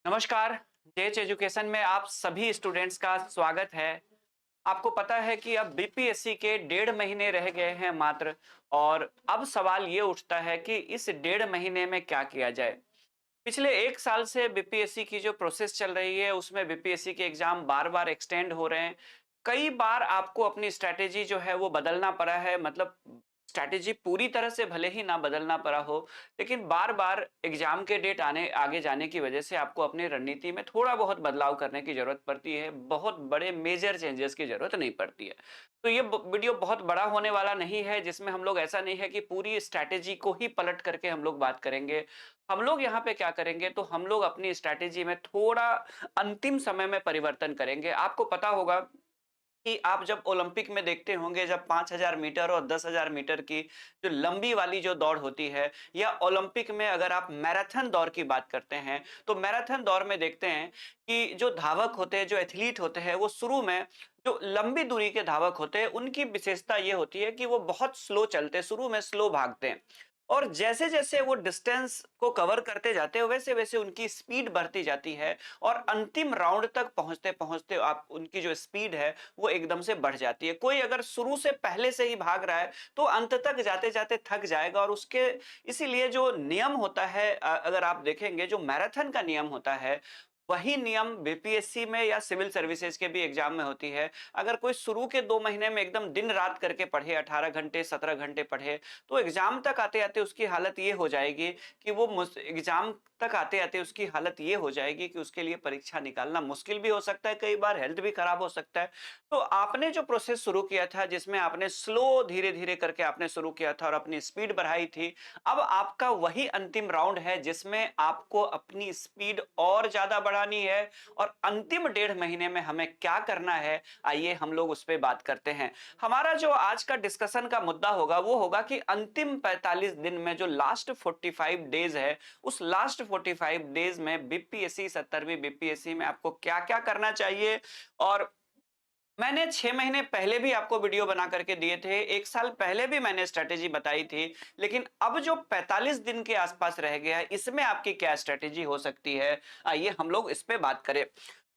नमस्कार। जेच एजुकेशन में आप सभी स्टूडेंट्स का स्वागत है। आपको पता है कि अब बीपीएससी के 1.5 महीने रह गए हैं मात्र। और अब सवाल ये उठता है कि इस 1.5 महीने में क्या किया जाए। पिछले 1 साल से बीपीएससी की जो प्रोसेस चल रही है उसमें बीपीएससी के एग्जाम बार बार एक्सटेंड हो रहे हैं। कई बार आपको अपनी स्ट्रैटेजी जो है वो बदलना पड़ा है, मतलब स्ट्रैटेजी पूरी तरह से भले ही ना बदलना पड़ा हो, लेकिन बार बार एग्जाम के डेट आने आगे जाने की वजह से आपको अपनी रणनीति में थोड़ा बहुत बदलाव करने की जरूरत पड़ती है। बहुत बड़े मेजर चेंजेस की जरूरत नहीं पड़ती है। तो ये वीडियो बहुत बड़ा होने वाला नहीं है, जिसमें हम लोग ऐसा नहीं है कि पूरी स्ट्रैटेजी को ही पलट करके हम लोग बात करेंगे। हम लोग यहाँ पे क्या करेंगे, तो हम लोग अपनी स्ट्रैटेजी में थोड़ा अंतिम समय में परिवर्तन करेंगे। आपको पता होगा कि आप जब ओलंपिक में देखते होंगे, जब 5,000 मीटर और 10,000 मीटर की जो लंबी वाली जो दौड़ होती है, या ओलंपिक में अगर आप मैराथन दौड़ की बात करते हैं, तो मैराथन दौड़ में देखते हैं कि जो धावक होते हैं, जो एथलीट होते हैं, वो शुरू में जो लंबी दूरी के धावक होते हैं, उनकी विशेषता ये होती है कि वो बहुत स्लो चलते हैं, शुरू में स्लो भागते हैं। और जैसे जैसे वो डिस्टेंस को कवर करते जाते हैं, वैसे वैसे उनकी स्पीड बढ़ती जाती है। और अंतिम राउंड तक पहुंचते पहुंचते आप उनकी जो स्पीड है वो एकदम से बढ़ जाती है। कोई अगर शुरू से पहले से ही भाग रहा है तो अंत तक जाते जाते थक जाएगा। और उसके इसीलिए जो नियम होता है, अगर आप देखेंगे जो मैराथन का नियम होता है, वही नियम बीपीएससी में या सिविल सर्विसेज के भी एग्जाम में होती है। अगर कोई शुरू के 2 महीने में एकदम दिन रात करके पढ़े, 18 घंटे 17 घंटे पढ़े, तो एग्जाम तक आते आते उसकी हालत ये हो जाएगी कि एग्जाम तक आते आते उसकी हालत ये हो जाएगी कि उसके लिए परीक्षा निकालना मुश्किल भी हो सकता है, कई बार हेल्थ भी खराब हो सकता है। तो आपने जो प्रोसेस शुरू किया था, जिसमें आपने स्लो धीरे धीरे करके आपने शुरू किया था और अपनी स्पीड बढ़ाई थी, अब आपका वही अंतिम राउंड है जिसमें आपको अपनी स्पीड और ज्यादा बढ़ानी है। और अंतिम 1.5 महीने में हमें क्या करना है, आइए हम लोग उस पर बात करते हैं। हमारा जो आज का डिस्कशन का मुद्दा होगा वो होगा कि अंतिम 45 दिन में जो लास्ट 45 डेज है, उस लास्ट 45 डेज में बीपीएससी 70वीं बीपीएससी में आपको क्या क्या करना चाहिए। और मैंने 6 महीने पहले भी आपको वीडियो बना करके दिए थे, 1 साल पहले भी मैंने स्ट्रेटेजी बताई थी। लेकिन अब जो 45 दिन के आसपास रह गया है, इसमें आपकी क्या स्ट्रेटेजी हो सकती है, आइए हम लोग इस पे बात करें।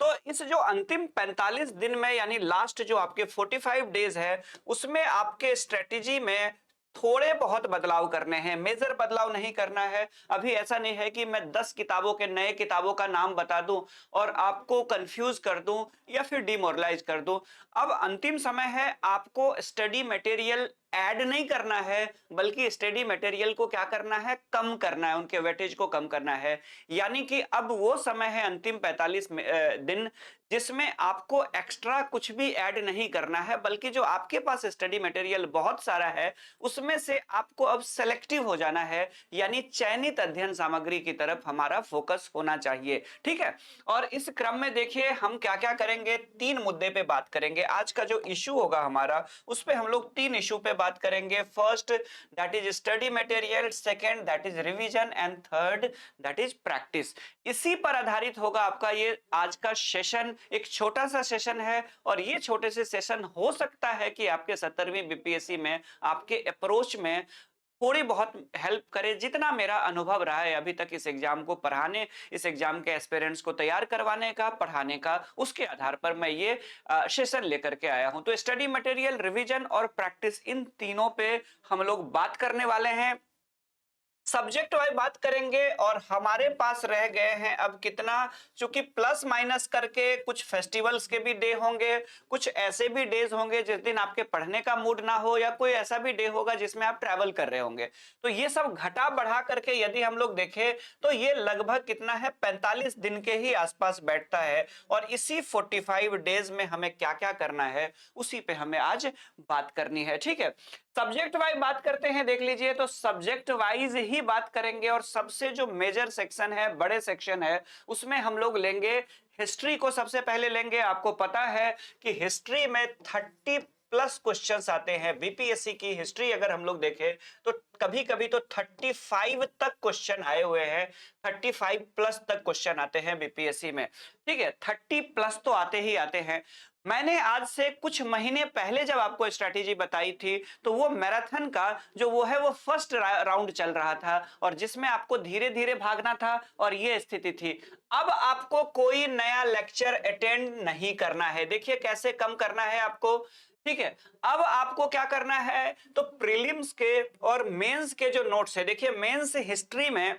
तो इस जो अंतिम 45 दिन में, यानी लास्ट जो आपके 45 डेज है, उसमें आपके स्ट्रेटेजी में थोड़े बहुत बदलाव करने हैं, मेजर बदलाव नहीं करना है। अभी ऐसा नहीं है कि मैं 10 किताबों के नए किताबों का नाम बता दूं और आपको कंफ्यूज कर दूं या फिर डिमोरलाइज कर दूं। अब अंतिम समय है, आपको स्टडी मटेरियल ऐड नहीं करना है, बल्कि स्टडी मटेरियल को क्या करना है, कम करना है, उनके वेटेज को कम करना है। यानी कि अब वो समय है अंतिम 45 दिन, जिसमें आपको एक्स्ट्रा कुछ भी ऐड नहीं करना है, बल्कि जो आपके पास स्टडी मटेरियल बहुत सारा है उसमें से आपको अब सेलेक्टिव हो जाना है, यानी चयनित अध्ययन सामग्री की तरफ हमारा फोकस होना चाहिए। ठीक है। और इस क्रम में देखिए हम क्या क्या करेंगे, 3 मुद्दे पे बात करेंगे। आज का जो इशू होगा हमारा, उस पे हम लोग 3 इशू पे बात करेंगे। First that is study material, second that is revision, and third that is practice. इसी पर आधारित होगा आपका ये आज का सेशन। एक छोटा सा सेशन है और ये छोटे से सेशन हो सकता है कि आपके 70वीं बीपीएससी में, आपके अप्रोच में थोड़ी बहुत हेल्प करे। जितना मेरा अनुभव रहा है अभी तक इस एग्जाम को पढ़ाने, इस एग्जाम के एस्पिरेंट्स को तैयार करवाने का, पढ़ाने का, उसके आधार पर मैं ये सेशन लेकर के आया हूं। तो स्टडी मटेरियल, रिवीजन और प्रैक्टिस, इन तीनों पे हम लोग बात करने वाले हैं। सब्जेक्ट वाइज बात करेंगे। और हमारे पास रह गए हैं अब कितना, चूंकि प्लस माइनस करके कुछ फेस्टिवल्स के भी डे होंगे, कुछ ऐसे भी डेज होंगे जिस दिन आपके पढ़ने का मूड ना हो, या कोई ऐसा भी डे होगा जिसमें आप ट्रैवल कर रहे होंगे। तो ये सब घटा बढ़ा करके यदि हम लोग देखें तो ये लगभग कितना है, 45 दिन के ही आसपास बैठता है। और इसी 45 डेज में हमें क्या क्या करना है, उसी पे हमें आज बात करनी है। ठीक है। सब्जेक्ट वाइज बात करते हैं, देख लीजिए। तो सब्जेक्ट वाइज ही बात करेंगे और सबसे जो मेजर सेक्शन है, बड़े सेक्शन है, उसमें हम लोग लेंगे हिस्ट्री को। सबसे पहले लेंगे। आपको पता है कि हिस्ट्री में 30+ क्वेश्चंस आते हैं। बीपीएससी की हिस्ट्री अगर हम लोग देखें तो कभी कभी तो 35 तक क्वेश्चन आए हुए हैं, 35+ तक क्वेश्चन आते हैं बीपीएससी में। ठीक है, 30+ तो आते ही आते हैं। मैंने आज से कुछ महीने पहले जब आपको स्ट्रैटेजी बताई थी, तो वो मैराथन का जो वो है वो फर्स्ट राउंड चल रहा था और जिसमें आपको धीरे-धीरे भागना था और ये स्थिति थी। अब आपको कोई नया लेक्चर अटेंड नहीं करना है। देखिए कैसे कम करना है आपको, ठीक है? अब आपको क्या करना है, तो प्रीलिम्स के और मेंस के जो नोट्स है, देखिए मेंस हिस्ट्री में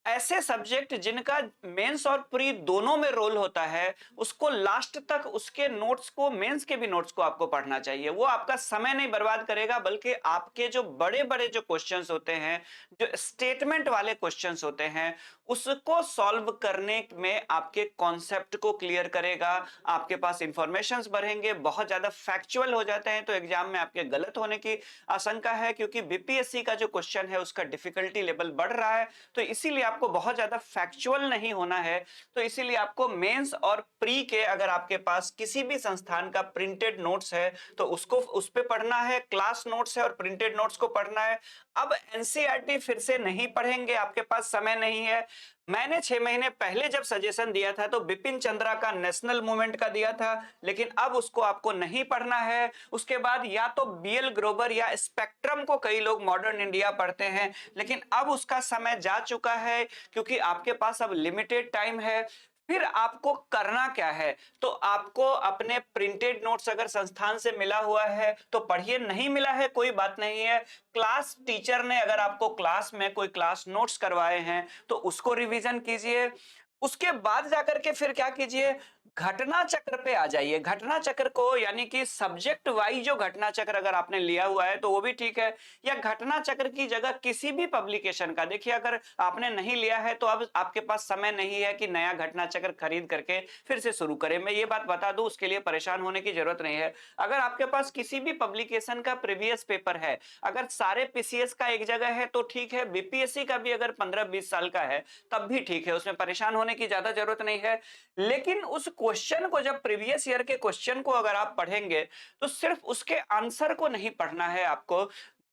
ऐसे सब्जेक्ट जिनका मेंस और प्री दोनों में रोल होता है, उसको लास्ट तक उसके नोट्स को, मेंस के भी नोट्स को आपको पढ़ना चाहिए। वो आपका समय नहीं बर्बाद करेगा, बल्कि आपके जो बड़े-बड़े जो क्वेश्चंस होते हैं, जो स्टेटमेंट वाले क्वेश्चंस होते हैं, उसको सॉल्व करने में आपके कॉन्सेप्ट को क्लियर करेगा। आपके पास इंफॉर्मेशंस बढ़ेंगे, बहुत ज्यादा फैक्चुअल हो जाते हैं तो एग्जाम में आपके गलत होने की आशंका है, क्योंकि बीपीएससी का जो क्वेश्चन है उसका डिफिकल्टी लेवल बढ़ रहा है। तो इसीलिए आपको बहुत ज्यादा फैक्चुअल नहीं होना है। तो इसीलिए आपको मेंस और प्री के, अगर आपके पास किसी भी संस्थान का प्रिंटेड नोट्स है तो उसको उस पे पढ़ना है, क्लास नोट्स है और प्रिंटेड नोट्स को पढ़ना है। अब एनसीईआरटी फिर से नहीं पढ़ेंगे, आपके पास समय नहीं है। मैंने 6 महीने पहले जब सजेशन दिया था तो बिपिन चंद्रा का नेशनल मूवमेंट का दिया था, लेकिन अब उसको आपको नहीं पढ़ना है। उसके बाद या तो बीएल ग्रोवर या स्पेक्ट्रम को कई लोग मॉडर्न इंडिया पढ़ते हैं, लेकिन अब उसका समय जा चुका है, क्योंकि आपके पास अब लिमिटेड टाइम है। फिर आपको करना क्या है, तो आपको अपने प्रिंटेड नोट्स अगर संस्थान से मिला हुआ है तो पढ़िए, नहीं मिला है कोई बात नहीं है। क्लास टीचर ने अगर आपको क्लास में कोई क्लास नोट्स करवाए हैं तो उसको रिवीजन कीजिए। उसके बाद जाकर के फिर क्या कीजिए, घटना चक्र पे आ जाइए। घटना चक्र को, यानी कि सब्जेक्ट वाइज जो घटना चक्र अगर आपने लिया हुआ है तो वो भी ठीक है, या घटना चक्र की जगह किसी भी पब्लिकेशन का, देखिए अगर आपने नहीं लिया है तो अब आपके पास समय नहीं है कि नया घटना चक्र खरीद करके फिर से शुरू करें। मैं ये बात बता दूं, उसके लिए परेशान होने की जरूरत नहीं है। अगर आपके पास किसी भी पब्लिकेशन का प्रीवियस पेपर है, अगर सारे पीसीएस का एक जगह है तो ठीक है, बीपीएससी का भी अगर 15-20 साल का है तब भी ठीक है, उसमें परेशान होने की ज्यादा जरूरत नहीं है। लेकिन उस क्वेश्चन को, जब प्रीवियस ईयर के क्वेश्चन को अगर आप पढ़ेंगे तो सिर्फ उसके आंसर को नहीं पढ़ना है आपको,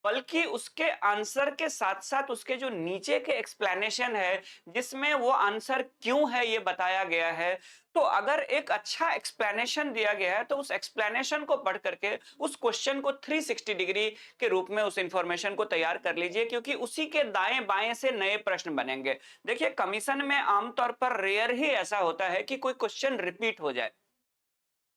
बल्कि उसके आंसर के साथ साथ उसके जो नीचे के एक्सप्लेनेशन है, जिसमें वो आंसर क्यों है ये बताया गया है। तो अगर एक अच्छा एक्सप्लेनेशन दिया गया है तो उस एक्सप्लेनेशन को पढ़ करके उस क्वेश्चन को 360 डिग्री के रूप में उस इंफॉर्मेशन को तैयार कर लीजिए, क्योंकि उसी के दाएं बाएं से नए प्रश्न बनेंगे। देखिए कमीशन में आमतौर पर रेयर ही ऐसा होता है कि कोई क्वेश्चन रिपीट हो जाए,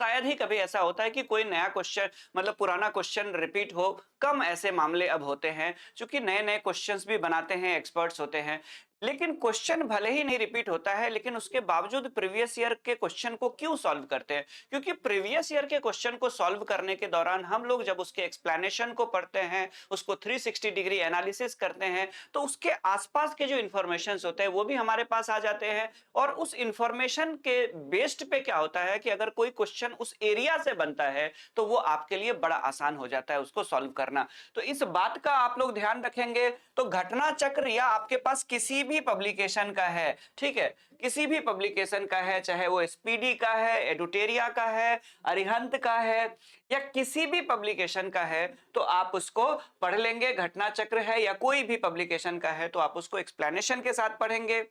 शायद ही कभी ऐसा होता है कि कोई नया क्वेश्चन, मतलब पुराना क्वेश्चन रिपीट हो। कम ऐसे मामले अब होते हैं, क्योंकि नए नए क्वेश्चंस भी बनाते हैं, एक्सपर्ट्स होते हैं। लेकिन क्वेश्चन भले ही नहीं रिपीट होता है, लेकिन उसके बावजूद प्रीवियस ईयर के क्वेश्चन को क्यों सॉल्व करते हैं, क्योंकि प्रीवियस ईयर के क्वेश्चन को सॉल्व करने के दौरान हम लोग जब उसके एक्सप्लेनेशन को पढ़ते हैं, उसको 360 डिग्री एनालिसिस करते हैं, तो उसके आसपास के जो इंफॉर्मेशन होते हैं वो भी हमारे पास आ जाते हैं। और उस इंफॉर्मेशन के बेस्ड पे क्या होता है कि अगर कोई क्वेश्चन उस एरिया से बनता है तो वो आपके लिए बड़ा आसान हो जाता है उसको सॉल्व करना। तो इस बात का आप लोग ध्यान रखेंगे। तो घटना चक्र या आपके पास किसी भी पब्लिकेशन का है, ठीक है, किसी भी पब्लिकेशन का है, चाहे वो स्पीडी का है, एडुटेरिया का है, अरिहंत का है, या किसी भी पब्लिकेशन का है, तो आप उसको पढ़ लेंगे। घटना चक्र है या कोई भी पब्लिकेशन का है तो आप उसको एक्सप्लेनेशन के साथ पढ़ेंगे।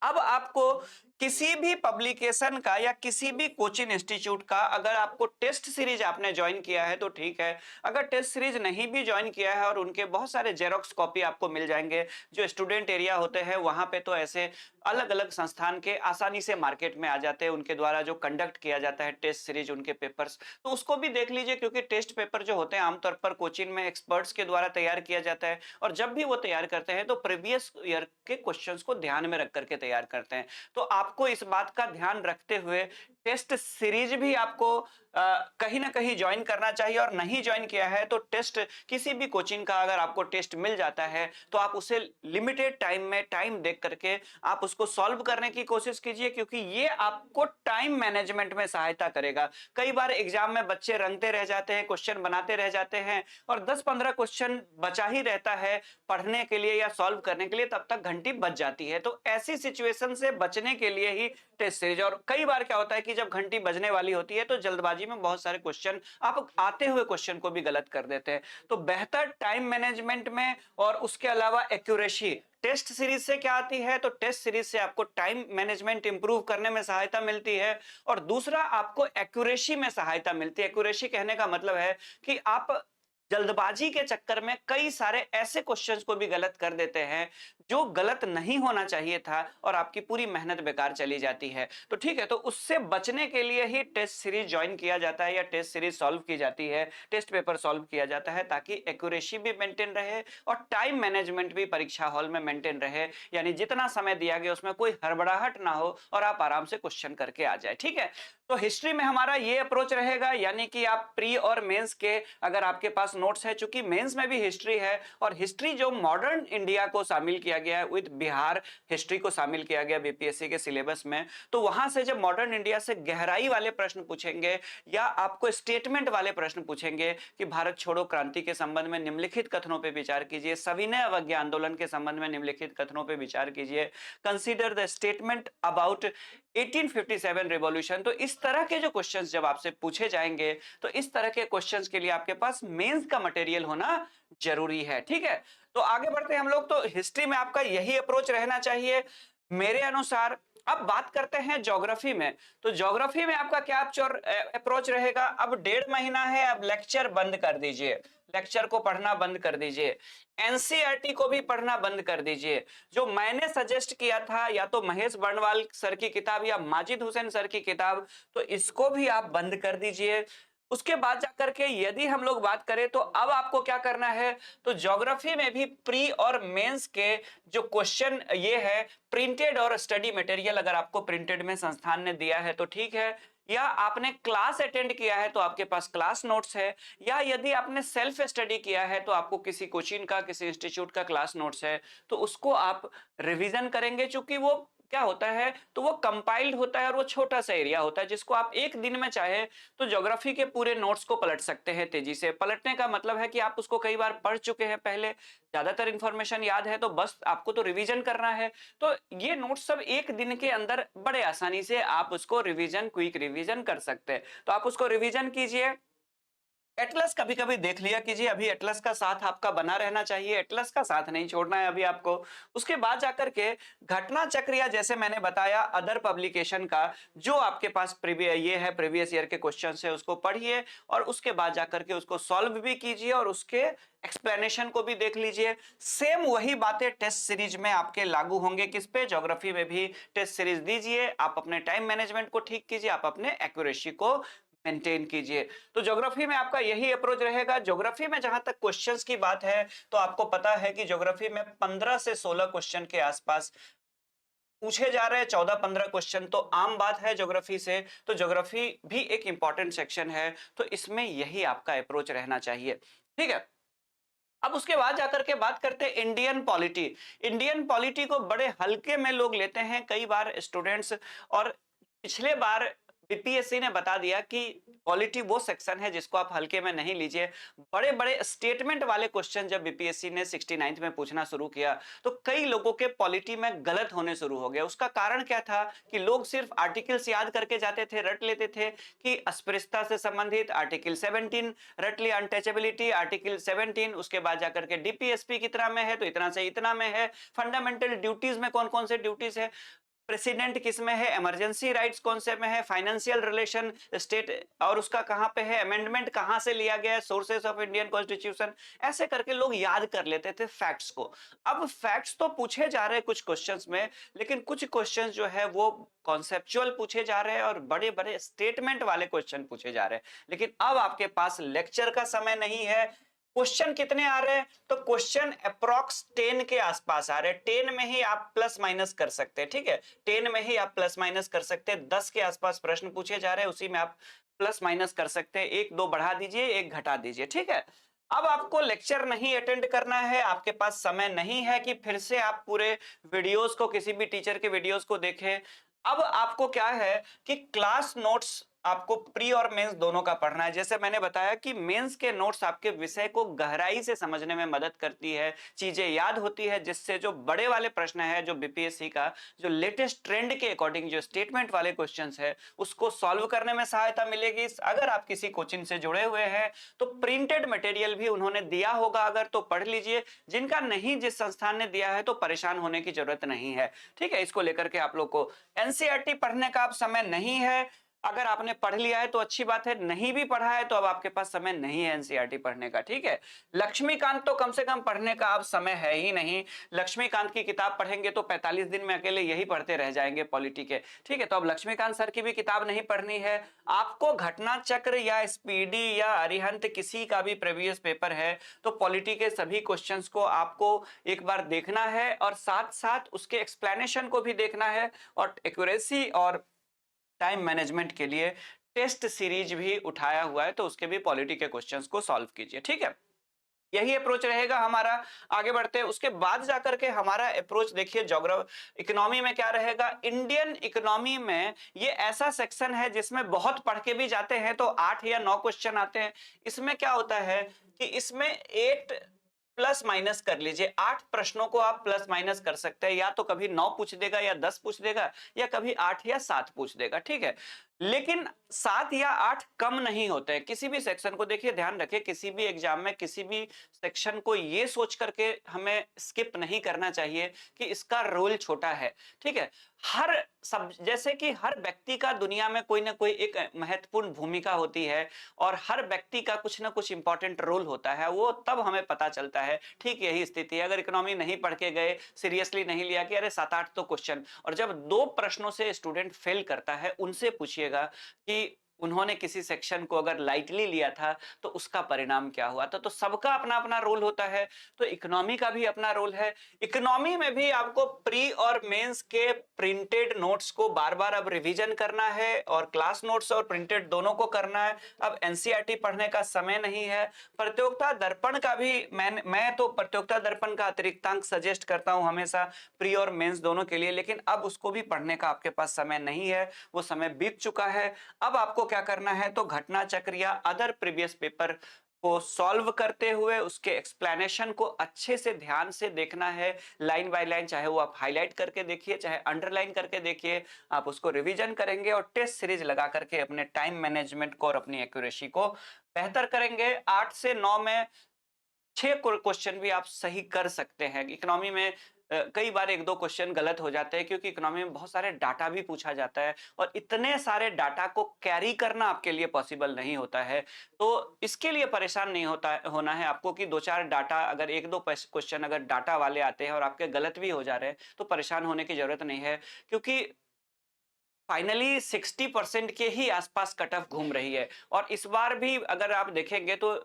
अब आपको किसी भी पब्लिकेशन का या किसी भी कोचिंग इंस्टीट्यूट का, अगर आपको टेस्ट सीरीज आपने ज्वाइन किया है तो ठीक है, अगर टेस्ट सीरीज नहीं भी ज्वाइन किया है, और उनके बहुत सारे जेरोक्स कॉपी आपको मिल जाएंगे, जो स्टूडेंट एरिया होते हैं वहां पे तो ऐसे अलग अलग संस्थान के आसानी से मार्केट में आ जाते हैं, उनके द्वारा जो कंडक्ट किया जाता है टेस्ट सीरीज, उनके पेपर्स, तो उसको भी देख लीजिए, क्योंकि टेस्ट पेपर जो होते हैं आमतौर पर कोचिंग में एक्सपर्ट्स के द्वारा तैयार किया जाता है, और जब भी वो तैयार करते हैं तो प्रीवियस ईयर के क्वेश्चंस को ध्यान में रख करके तैयार करते हैं। तो आपको इस बात का ध्यान रखते हुए टेस्ट सीरीज भी आपको कहीं ना कहीं ज्वाइन करना चाहिए, और नहीं ज्वाइन किया है तो टेस्ट, किसी भी कोचिंग का अगर आपको टेस्ट मिल जाता है तो आप उसे लिमिटेड टाइम में टाइम देख करके आप उसको सॉल्व करने की कोशिश कीजिए, क्योंकि ये आपको टाइम मैनेजमेंट में सहायता करेगा। कई बार एग्जाम में बच्चे रंगते रह जाते हैं, क्वेश्चन बनाते रह जाते हैं, और 10-15 क्वेश्चन बचा ही रहता है पढ़ने के लिए या सॉल्व करने के लिए, तब तक घंटी बच जाती है। तो ऐसी सिचुएशन से बचने के लिए ही टेस्ट सीरीज। और कई बार क्या होता है कि की जब घंटी बजने वाली होती है तो जल्दबाजी में बहुत सारे क्वेश्चन आप आते हुए क्वेश्चन को भी गलत कर देते हैं। तो बेहतर टाइम मैनेजमेंट में और उसके अलावा एक्यूरेसी टेस्ट सीरीज से क्या आती है, तो टेस्ट सीरीज से आपको टाइम मैनेजमेंट इंप्रूव करने में सहायता मिलती है और दूसरा आपको एक्यूरेसी में सहायता मिलती है। एक्यूरेसी कहने का मतलब है कि आप जल्दबाजी के चक्कर में कई सारे ऐसे क्वेश्चंस को भी गलत कर देते हैं जो गलत नहीं होना चाहिए था और आपकी पूरी मेहनत बेकार चली जाती है। तो ठीक है, तो उससे बचने के लिए ही टेस्ट सीरीज ज्वाइन किया जाता है या टेस्ट सीरीज सॉल्व की जाती है, टेस्ट पेपर सॉल्व किया जाता है ताकि एक्यूरेसी भी मेंटेन रहे और टाइम मैनेजमेंट भी परीक्षा हॉल में मेंटेन रहे, यानी जितना समय दिया गया उसमें कोई हड़बड़ाहट ना हो और आप आराम से क्वेश्चन करके आ जाए। ठीक है, तो हिस्ट्री में हमारा ये अप्रोच रहेगा, यानी कि आप प्री और मेंस के अगर आपके पास नोट्स है, चूंकि मेंस में भी हिस्ट्री है और हिस्ट्री जो मॉडर्न इंडिया को शामिल किया गया है विद बिहार हिस्ट्री को शामिल किया गया बीपीएससी के सिलेबस में, तो वहां से जब मॉडर्न इंडिया से गहराई वाले प्रश्न पूछेंगे या आपको स्टेटमेंट वाले प्रश्न पूछेंगे कि भारत छोड़ो क्रांति के संबंध में निम्नलिखित कथनों पर विचार कीजिए, सविनय अवज्ञा आंदोलन के संबंध में निम्नलिखित कथनों पर विचार कीजिए, consider the statement about 1857 revolution, तो इस तरह के जो क्वेश्चंस जब आपसे पूछे जाएंगे तो इस तरह के क्वेश्चंस के लिए आपके पास मेंस का मटेरियल होना जरूरी है। ठीक है, तो आगे बढ़ते हैं हम लोग। तो हिस्ट्री में आपका यही अप्रोच रहना चाहिए मेरे अनुसार। अब बात करते हैं ज्योग्राफी में, तो ज्योग्राफी में आपका क्या अप्रोच रहेगा? अब 1.5 महीना है, अब लेक्चर बंद कर दीजिए, लेक्चर को पढ़ना बंद कर दीजिए, एनसीईआरटी को भी पढ़ना बंद कर दीजिए। जो मैंने सजेस्ट किया था या तो महेश बर्णवाल सर की किताब या माजिद हुसैन सर की किताब, तो इसको भी आप बंद कर दीजिए। उसके बाद जाकर के यदि हम लोग बात करें तो अब आपको क्या करना है, तो ज्योग्राफी में भी प्री और मेंस के जो क्वेश्चन ये है प्रिंटेड और स्टडी मटेरियल, अगर आपको प्रिंटेड में संस्थान ने दिया है तो ठीक है, या आपने क्लास अटेंड किया है तो आपके पास क्लास नोट्स है, या यदि आपने सेल्फ स्टडी किया है तो आपको किसी कोचिंग का किसी इंस्टीट्यूट का क्लास नोट्स है, तो उसको आप रिवीजन करेंगे। चूंकि वो क्या होता है, तो वो कंपाइल्ड होता है और वो छोटा सा एरिया होता है जिसको आप एक दिन में चाहे तो ज्योग्राफी के पूरे नोट्स को पलट सकते हैं तेजी से। पलटने का मतलब है कि आप उसको कई बार पढ़ चुके हैं पहले, ज्यादातर इंफॉर्मेशन याद है, तो बस आपको तो रिवीजन करना है। तो ये नोट्स सब एक दिन के अंदर बड़े आसानी से आप उसको रिवीजन, क्विक रिवीजन कर सकते हैं। तो आप उसको रिवीजन कीजिए। एटलस कभी कभी देख लिया कीजिए, अभी एटलस का साथ आपका बना रहना चाहिए, एटलस का साथ नहीं छोड़ना है अभी आपको। उसके बाद जाकर के घटना चक्र या जैसे मैंने बताया अदर पब्लिकेशन का जो आपके पास प्रीवियस ईयर के क्वेश्चन है उसको पढ़िए और उसके बाद जाकर के उसको सॉल्व भी कीजिए और उसके एक्सप्लेनेशन को भी देख लीजिए। सेम वही बातें टेस्ट सीरीज में आपके लागू होंगे, किस पे? ज्योग्राफी में भी टेस्ट सीरीज दीजिए, आप अपने टाइम मैनेजमेंट को ठीक कीजिए, आप अपने एक्यूरेसी को मेंटेन कीजिए। तो ज्योग्राफी में आपका यही अप्रोच रहेगा। ज्योग्राफी में जहां तक क्वेश्चंस की बात है तो आपको पता है कि ज्योग्राफी में 15 से 16 क्वेश्चन के आसपास पूछे जा रहे हैं, 14-15 क्वेश्चन तो आम बात है ज्योग्राफी से। तो ज्योग्राफी भी एक इंपॉर्टेंट सेक्शन है, तो इसमें यही आपका अप्रोच रहना चाहिए। ठीक है, अब उसके बाद जाकर के बात करते हैं इंडियन पॉलिटी। इंडियन पॉलिटी को बड़े हल्के में लोग लेते हैं कई बार स्टूडेंट्स, और पिछले बार बीपीएससी ने बता दिया कि पॉलिटी वो सेक्शन है जिसको आप हल्के में नहीं लीजिए। बड़े बड़े स्टेटमेंट वाले क्वेश्चन जब बीपीएससी ने 69th में पूछना शुरू किया तो कई लोगों के पॉलिटी में गलत होने शुरू हो गया। उसका कारण क्या था कि लोग सिर्फ आर्टिकल्स याद करके जाते थे, रट लेते थे कि अस्पृश्यता से संबंधित आर्टिकल 17 रट लिया, अनटचेबिलिटी आर्टिकल 17, उसके बाद जाकर के डीपीएसपी कितना में है तो इतना से इतना में है, फंडामेंटल ड्यूटीज में कौन कौन से ड्यूटीज है, प्रेसिडेंट किस में है, इमरजेंसी राइट्स कौन से में है, फाइनेंशियल रिलेशन स्टेट और उसका कहां पे है, अमेंडमेंट कहां से लिया गया है, सोर्सेस ऑफ इंडियन कॉन्स्टिट्यूशन, ऐसे करके लोग याद कर लेते थे फैक्ट्स को। अब फैक्ट्स तो पूछे जा रहे हैं कुछ क्वेश्चंस में, लेकिन कुछ क्वेश्चंस जो है वो कॉन्सेप्चुअल पूछे जा रहे हैं और बड़े बड़े स्टेटमेंट वाले क्वेश्चन पूछे जा रहे हैं। लेकिन अब आपके पास लेक्चर का समय नहीं है। क्वेश्चन कितने आ रहे हैं, तो क्वेश्चन अप्रॉक्स 10 के आसपास आ रहे हैं। 10 में ही आप प्लस माइनस कर सकते हैं। ठीक है, 10 में ही आप प्लस माइनस कर सकते हैं। 10 के आसपास प्रश्न पूछे जा रहे हैं, उसी में आप प्लस माइनस कर सकते हैं, एक दो बढ़ा दीजिए, एक घटा दीजिए। ठीक है, अब आपको लेक्चर नहीं अटेंड करना है, आपके पास समय नहीं है कि फिर से आप पूरे वीडियोस को, किसी भी टीचर के वीडियोस को देखें। अब आपको क्या है कि क्लास नोट्स आपको प्री और मेंस दोनों का पढ़ना है। जैसे मैंने बताया कि मेंस के नोट्स आपके विषय को गहराई से समझने में मदद करती है, चीजें याद होती है, जिससे जो बड़े वाले प्रश्न है, जो बीपीएससी का जो लेटेस्ट ट्रेंड के अकॉर्डिंग जो स्टेटमेंट वाले क्वेश्चंस है, उसको सॉल्व करने में सहायता मिलेगी। अगर आप किसी कोचिंग से जुड़े हुए हैं तो प्रिंटेड मटेरियल भी उन्होंने दिया होगा, अगर तो पढ़ लीजिए। जिनका नहीं, जिस संस्थान ने दिया है, तो परेशान होने की जरूरत नहीं है। ठीक है, इसको लेकर के आप लोग को एनसीईआरटी पढ़ने का अब समय नहीं है। अगर आपने पढ़ लिया है तो अच्छी बात है, नहीं भी पढ़ा है तो अब आपके पास समय नहीं है एनसीईआरटी पढ़ने का। ठीक है, लक्ष्मीकांत तो कम से कम पढ़ने का अब समय है ही नहीं। लक्ष्मीकांत की किताब पढ़ेंगे तो 45 दिन में अकेले यही पढ़ते रह जाएंगे पॉलिटी के। ठीक है, तो अब लक्ष्मीकांत सर की भी किताब नहीं पढ़नी है आपको। घटना चक्र या स्पीडी या अरिहंत किसी का भी प्रीवियस पेपर है तो पॉलिटी के सभी क्वेश्चंस को आपको एक बार देखना है और साथ साथ उसके एक्सप्लेनेशन को भी देखना है, और एक्यूरेसी और टाइम मैनेजमेंट के लिए टेस्ट सीरीज भी उठाया हुआ है, तो उसके भी पॉलिटी के क्वेश्चंस को सॉल्व कीजिए। ठीक है, यही अप्रोच रहेगा हमारा। आगे बढ़ते हैं, उसके बाद जाकर के हमारा अप्रोच देखिए ज्योग्राफी इकोनॉमी में क्या रहेगा। इंडियन इकोनॉमी में ये ऐसा सेक्शन है जिसमें बहुत पढ़ के भी जाते हैं तो 8 या 9 क्वेश्चन आते हैं। इसमें क्या होता है कि इसमें 8 प्लस माइनस कर लीजिए, 8 प्रश्नों को आप प्लस माइनस कर सकते हैं, या तो कभी 9 पूछ देगा या 10 पूछ देगा, या कभी 8 या 7 पूछ देगा। ठीक है, लेकिन 7 या 8 कम नहीं होते हैं किसी भी सेक्शन को। देखिए ध्यान रखिए, किसी भी एग्जाम में किसी भी सेक्शन को ये सोच करके हमें स्किप नहीं करना चाहिए कि इसका रोल छोटा है। ठीक है, हर सब, जैसे कि हर व्यक्ति का दुनिया में कोई ना कोई एक महत्वपूर्ण भूमिका होती है और हर व्यक्ति का कुछ ना कुछ इंपॉर्टेंट रोल होता है, वो तब हमें पता चलता है। ठीक यही स्थिति है, अगर इकोनॉमी नहीं पढ़ के गए, सीरियसली नहीं लिया कि अरे 7-8 तो क्वेश्चन, और जब 2 प्रश्नों से स्टूडेंट फेल करता है, उनसे पूछिएगा कि उन्होंने किसी सेक्शन को अगर लाइटली लिया था तो उसका परिणाम क्या हुआ था। तो सबका अपना अपना रोल होता है, तो इकोनॉमी का भी अपना रोल है। इकोनॉमी में भी आपको प्री और मेंस के प्रिंटेड नोट्स को बार बार अब रिवीजन करना है, और क्लास नोट्स और प्रिंटेड दोनों को करना है। अब एनसीईआरटी पढ़ने का समय नहीं है। प्रतियोगिता दर्पण का भी मैं तो प्रतियोगिता दर्पण का अतिरिक्तांक सजेस्ट करता हूं हमेशा, प्री और मेंस दोनों के लिए, लेकिन अब उसको भी पढ़ने का आपके पास समय नहीं है, वो समय बीत चुका है। अब आपको क्या करना है, तो घटना चक्र या अदर प्रीवियस पेपर को सॉल्व करते हुए उसके एक्सप्लेनेशन को अच्छे से ध्यान से देखना है, लाइन बाय लाइन, चाहे वो आप हाईलाइट करके देखिए, चाहे अंडरलाइन करके देखिए। आप उसको रिवीजन करेंगे और टेस्ट सीरीज लगा करके अपने टाइम मैनेजमेंट को और अपनी एक्यूरेसी को बेहतर करेंगे। 8 से 9 में 6 क्वेश्चन भी आप सही कर सकते हैं। इकोनॉमी में कई बार 1-2 क्वेश्चन गलत हो जाते हैं, क्योंकि इकोनॉमी में बहुत सारे डाटा भी पूछा जाता है और इतने सारे डाटा को कैरी करना आपके लिए पॉसिबल नहीं होता है। तो इसके लिए परेशान नहीं होना है आपको कि 2-4 डाटा, अगर 1-2 क्वेश्चन अगर डाटा वाले आते हैं और आपके गलत भी हो जा रहे हैं, तो परेशान होने की जरूरत नहीं है, क्योंकि फाइनली 60% के ही आसपास कट ऑफ घूम रही है। और इस बार भी अगर आप देखेंगे तो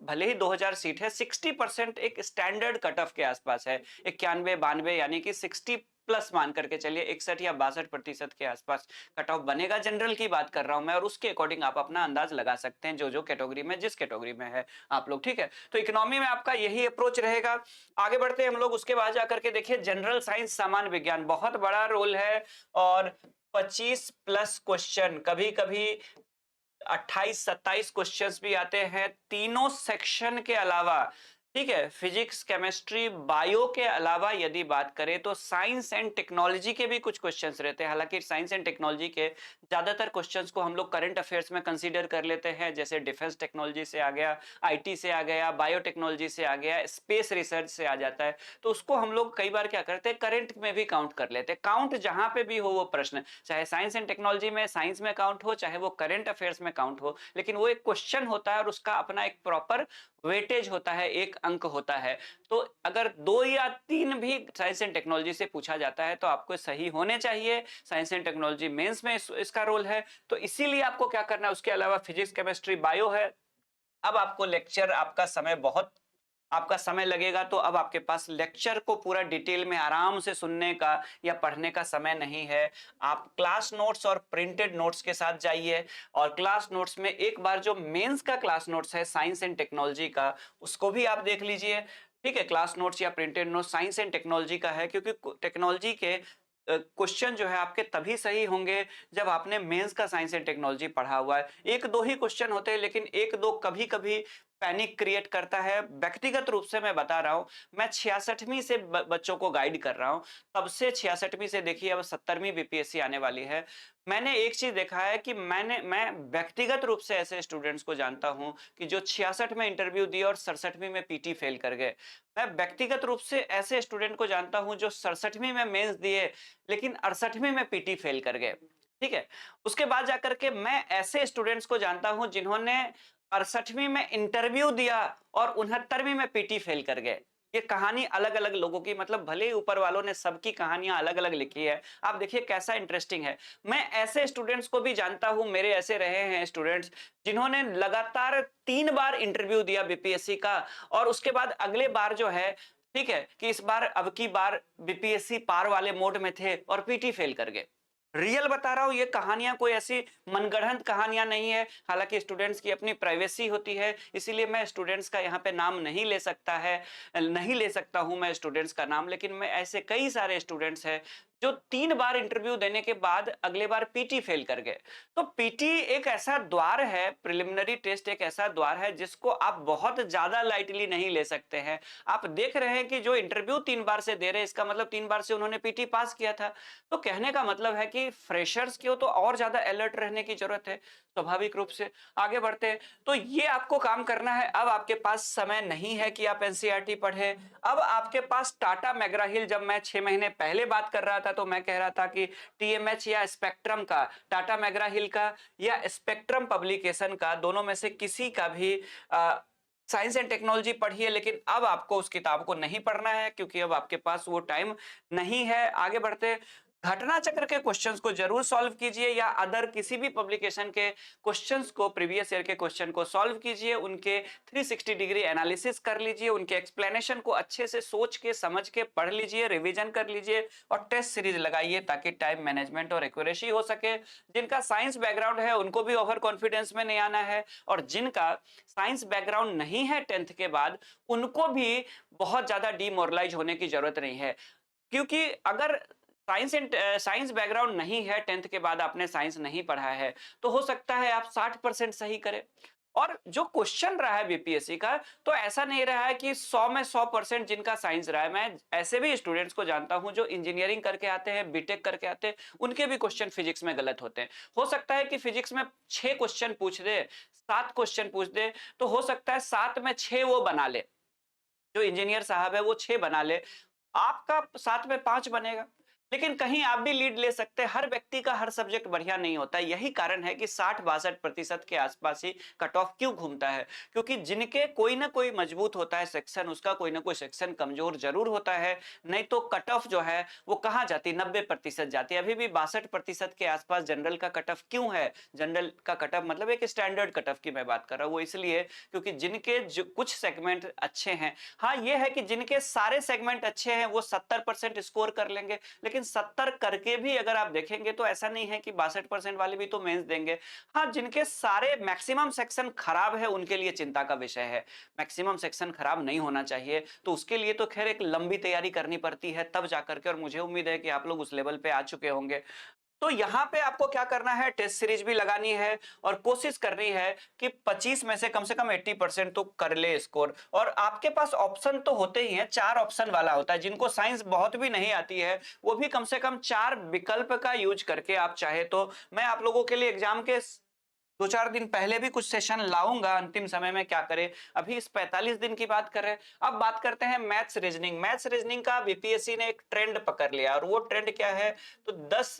भले ही 2000 सीट है, 60% एक स्टैंडर्ड कट ऑफ के आसपास है। 91-92 यानी कि 60 प्लस मान करके चलिए, 61 या 62% के आसपास कट ऑफ बनेगा। जनरल की बात कर रहा हूं मैं, और उसके अकॉर्डिंग आप अपना अंदाज लगा सकते हैं जो जो कैटेगरी में, जिस कैटेगरी में है आप लोग। ठीक है, तो इकोनॉमी में आपका यही अप्रोच रहेगा। आगे बढ़ते हैं हम लोग, उसके बाद जाकर के देखिए जनरल साइंस, सामान्य विज्ञान, बहुत बड़ा रोल है और 25 प्लस क्वेश्चन, कभी कभी 28-27 क्वेश्चंस भी आते हैं तीनों सेक्शन के अलावा। ठीक है, फिजिक्स, केमिस्ट्री, बायो के अलावा यदि बात करें तो साइंस एंड टेक्नोलॉजी के भी कुछ क्वेश्चंस रहते हैं। हालांकि साइंस एंड टेक्नोलॉजी के ज्यादातर क्वेश्चंस को हम लोग करंट अफेयर्स में कंसीडर कर लेते हैं, जैसे डिफेंस टेक्नोलॉजी से आ गया, आईटी से आ गया, बायोटेक्नोलॉजी से आ गया, स्पेस रिसर्च से आ जाता है, तो उसको हम लोग कई बार क्या करते हैं, करंट में भी काउंट कर लेते हैं। काउंट जहां पे भी हो वो प्रश्न, चाहे साइंस एंड टेक्नोलॉजी में साइंस में काउंट हो, चाहे वो करंट अफेयर्स में काउंट हो, लेकिन वो एक क्वेश्चन होता है और उसका अपना एक प्रॉपर वेटेज होता है, एक अंक होता है। तो अगर 2 या 3 भी साइंस एंड टेक्नोलॉजी से पूछा जाता है तो आपको सही होने चाहिए। साइंस एंड टेक्नोलॉजी मेंस में इसका रोल है, तो इसीलिए आपको क्या करना है, उसके अलावा फिजिक्स, केमिस्ट्री, बायो है। अब आपको लेक्चर, आपका समय बहुत, आपका समय लगेगा, तो अब आपके पास लेक्चर को पूरा डिटेल में आराम से सुनने का या पढ़ने का समय नहीं है। आप क्लास नोट्स और प्रिंटेड नोट्स के साथ जाइए, और क्लास नोट्स में एक बार जो मेंस का क्लास नोट्स है साइंस एंड टेक्नोलॉजी का, उसको भी आप देख लीजिए। ठीक है, क्लास नोट्स या printed notes science and technology का है, क्योंकि टेक्नोलॉजी के क्वेश्चन जो है आपके तभी सही होंगे जब आपने मेंस का साइंस एंड टेक्नोलॉजी पढ़ा हुआ है। एक दो ही क्वेश्चन होते हैं, लेकिन एक दो कभी-कभी पैनिक क्रिएट करता है। व्यक्तिगत रूप से मैं बता रहा हूँ, मैं 66वीं से बच्चों को गाइड कर रहा हूँ। तब से 66वीं से देखिए अब 70वीं बीपीएससी आने वाली है। मैंने एक चीज़ देखा है कि मैं व्यक्तिगत रूप से ऐसे स्टूडेंट्स को जानता हूँ कि जो 66 में इंटरव्यू दिए और 67वीं में पीटी फेल कर गए। मैं व्यक्तिगत रूप से ऐसे स्टूडेंट को जानता हूँ जो 67वीं में मेंस दिए, लेकिन 68वीं में पीटी फेल कर गए। ठीक है? उसके बाद जाकर के मैं ऐसे स्टूडेंट्स को जानता हूँ जिन्होंने 68वीं में इंटरव्यू दिया और 69वीं में पीटी फेल कर गए। ये कहानी अलग-अलग लोगों की, मतलब भले ही ऊपर वालों ने सबकी कहानियां अलग-अलग लिखी है। आप देखिए कैसा इंटरेस्टिंग है। मैं ऐसे स्टूडेंट्स को भी जानता हूं, मेरे ऐसे रहे हैं स्टूडेंट्स जिन्होंने लगातार 3 बार इंटरव्यू दिया बीपीएससी का और उसके बाद अगले बार जो है, ठीक है, कि इस बार अब की बार बीपीएससी पार वाले मोड में थे और पीटी फेल कर गए। रियल बता रहा हूँ, ये कहानियां कोई ऐसी मनगढ़ंत कहानियां नहीं है। हालांकि स्टूडेंट्स की अपनी प्राइवेसी होती है, इसीलिए मैं स्टूडेंट्स का यहाँ पे नाम नहीं ले सकता हूं मैं स्टूडेंट्स का नाम। लेकिन मैं ऐसे कई सारे स्टूडेंट्स हैं जो 3 बार इंटरव्यू देने के बाद अगले बार पीटी फेल कर गए। तो पीटी एक ऐसा द्वार है, प्रिलिमिनरी टेस्ट एक ऐसा द्वार है जिसको आप बहुत ज्यादा लाइटली नहीं ले सकते हैं। आप देख रहे हैं कि जो इंटरव्यू 3 बार से दे रहे हैं, इसका मतलब 3 बार से उन्होंने पीटी पास किया था। तो कहने का मतलब है कि फ्रेशर्स को तो और ज्यादा अलर्ट रहने की जरूरत है। स्वाभाविक रूप से आगे बढ़ते हैं, तो ये आपको काम करना है। अब आपके पास समय नहीं है कि आप एनसीईआरटी पढ़े। अब आपके पास टाटा मैकग्रा हिल, जब मैं 6 महीने पहले बात कर रहा था तो मैं कह रहा था कि टीएमएच या स्पेक्ट्रम का, टाटा मैकग्रा हिल का या स्पेक्ट्रम पब्लिकेशन का, दोनों में से किसी का भी साइंस एंड टेक्नोलॉजी पढ़िए। लेकिन अब आपको उस किताब को नहीं पढ़ना है क्योंकि अब आपके पास वो टाइम नहीं है। आगे बढ़ते, घटना चक्र के क्वेश्चंस को जरूर सॉल्व कीजिए या अदर किसी भी पब्लिकेशन के क्वेश्चंस को, प्रीवियस ईयर के क्वेश्चन को सॉल्व कीजिए, उनके 360 डिग्री एनालिसिस कर लीजिए, उनके एक्सप्लेनेशन को अच्छे से सोच के समझ के पढ़ लीजिए, रिवीजन कर लीजिए और टेस्ट सीरीज लगाइए ताकि टाइम मैनेजमेंट और एक्यूरेसी हो सके। जिनका साइंस बैकग्राउंड है उनको भी ओवर कॉन्फिडेंस में नहीं आना है, और जिनका साइंस बैकग्राउंड नहीं है 10th के बाद, उनको भी बहुत ज्यादा डीमोरलाइज होने की जरूरत नहीं है। क्योंकि अगर साइंस बैकग्राउंड नहीं है, 10th के बाद आपने साइंस नहीं पढ़ा है, तो हो सकता है आप 60% सही करें। और जो क्वेश्चन रहा है बीपीएससी का, तो ऐसा नहीं रहा है कि 100 में 100% जिनका साइंस रहा है। मैं ऐसे भी स्टूडेंट्स को जानता हूं जो इंजीनियरिंग करके आते हैं, बीटेक करके आते हैं, उनके भी क्वेश्चन फिजिक्स में गलत होते हैं। हो सकता है कि फिजिक्स में 6 क्वेश्चन पूछ दे, 7 क्वेश्चन पूछ दे, तो हो सकता है 7 में 6 वो बना ले, जो इंजीनियर साहब है वो 6 बना ले, आपका 7 में 5 बनेगा। लेकिन कहीं आप भी लीड ले सकते हैं। हर व्यक्ति का हर सब्जेक्ट बढ़िया नहीं होता है। यही कारण है कि 60-62% के आसपास ही कट ऑफ क्यों घूमता है, क्योंकि जिनके कोई ना कोई मजबूत होता है सेक्शन, उसका कोई ना कोई सेक्शन कमजोर जरूर होता है। नहीं तो कट ऑफ जो है वो कहाँ जाती, 90% जाती है। अभी भी 62% के आसपास जनरल का कट ऑफ क्यों है? जनरल का कट ऑफ मतलब एक स्टैंडर्ड कट ऑफ की मैं बात कर रहा हूँ। वो इसलिए क्योंकि जिनके जो कुछ सेगमेंट अच्छे हैं, हाँ ये है कि जिनके सारे सेगमेंट अच्छे हैं वो 70% स्कोर कर लेंगे। लेकिन 70 करके भी अगर आप देखेंगे तो ऐसा नहीं है कि 62% वाले भी तो मेंस देंगे। हाँ, जिनके सारे मैक्सिमम सेक्शन खराब है उनके लिए चिंता का विषय है। मैक्सिमम सेक्शन खराब नहीं होना चाहिए, तो उसके लिए तो खैर एक लंबी तैयारी करनी पड़ती है तब जाकर के, और मुझे उम्मीद है कि आप लोग उस लेवल पे आ चुके होंगे। तो यहाँ पे आपको क्या करना है, टेस्ट सीरीज भी लगानी है और कोशिश करनी है कि 25 में से कम 80% तो कर ले स्कोर। और आपके पास ऑप्शन तो होते ही हैं, 4 ऑप्शन वाला होता है। जिनको साइंस बहुत भी नहीं आती है वो भी कम से कम 4 विकल्प का यूज करके आप चाहे तो, मैं आप लोगों के लिए एग्जाम के 2-4 दिन पहले भी कुछ सेशन लाऊंगा अंतिम समय में क्या करें। अभी इस 45 दिन की बात कर रहे हैं। अब बात करते हैं मैथ्स रीजनिंग। मैथ्स रीजनिंग का बीपीएससी ने एक ट्रेंड पकड़ लिया, और वो ट्रेंड क्या है, तो 10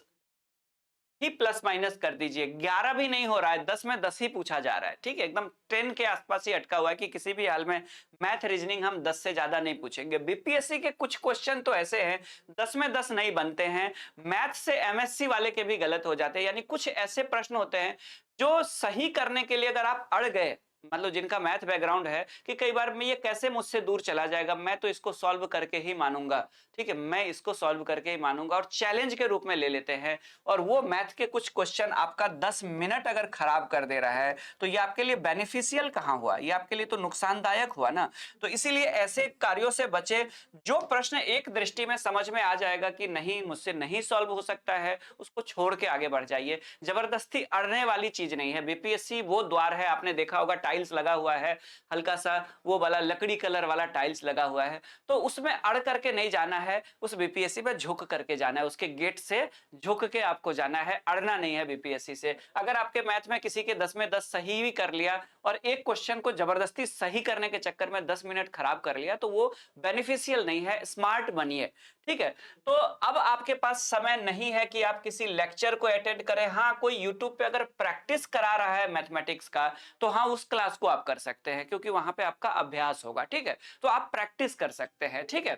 ही प्लस माइनस कर दीजिए। 11 भी नहीं हो रहा है, 10 में 10 ही पूछा जा रहा है। ठीक है, एकदम 10 के आसपास ही अटका हुआ है कि किसी भी हाल में मैथ रीजनिंग हम 10 से ज्यादा नहीं पूछेंगे। बीपीएससी के कुछ क्वेश्चन तो ऐसे हैं 10 में 10 नहीं बनते हैं, मैथ से एमएससी वाले के भी गलत हो जाते हैं। यानी कुछ ऐसे प्रश्न होते हैं जो सही करने के लिए अगर आप अड़ गए मतलब जिनका मैथ बैकग्राउंड है कि कई बार मैं ये कैसे मुझसे दूर चला जाएगा, मैं तो इसको सॉल्व करके ही मानूंगा, ठीक है, मैं इसको सॉल्व करके ही मानूंगा, और चैलेंज के रूप में ले लेते हैं। और वो मैथ के कुछ क्वेश्चन आपका 10 मिनट अगर खराब कर दे रहा है तो ये आपके लिए बेनिफिशियल कहाँ हुआ, ये आपके लिए तो नुकसानदायक हुआ ना। तो इसीलिए ऐसे कार्यों से बचे। जो प्रश्न एक दृष्टि में समझ में आ जाएगा कि नहीं मुझसे नहीं सॉल्व हो सकता है, उसको छोड़ के आगे बढ़ जाइए। जबरदस्ती अड़ने वाली चीज नहीं है। बीपीएससी वो द्वार है, आपने देखा होगा टाइल्स लगा हुआ है, हल्का सा वो वाला लकड़ी कलर वाला टाइल्स लगा हुआ है, तो उसमें अड़ करके नहीं जाना है, उस बीपीएससी में झुक करके जाना है, उसके गेट से झुक के आपको जाना है, अड़ना नहीं है बीपीएससी से। अगर आपके मैथ में किसी के 10 में 10 सही भी कर लिया और एक क्वेश्चन को जबरदस्ती सही करने के चक्कर में 10 मिनट खराब कर लिया, तो वो बेनिफिशियल नहीं है। स्मार्ट बनिए, ठीक है। तो अब आपके पास समय नहीं है कि आप किसी लेक्चर को अटेंड करें। हाँ, कोई यूट्यूब पे अगर प्रैक्टिस करा रहा है मैथमेटिक्स का, तो हाँ उस क्लास को आप कर सकते हैं, क्योंकि वहां पे आपका अभ्यास होगा, ठीक है। तो आप प्रैक्टिस कर सकते हैं, ठीक है।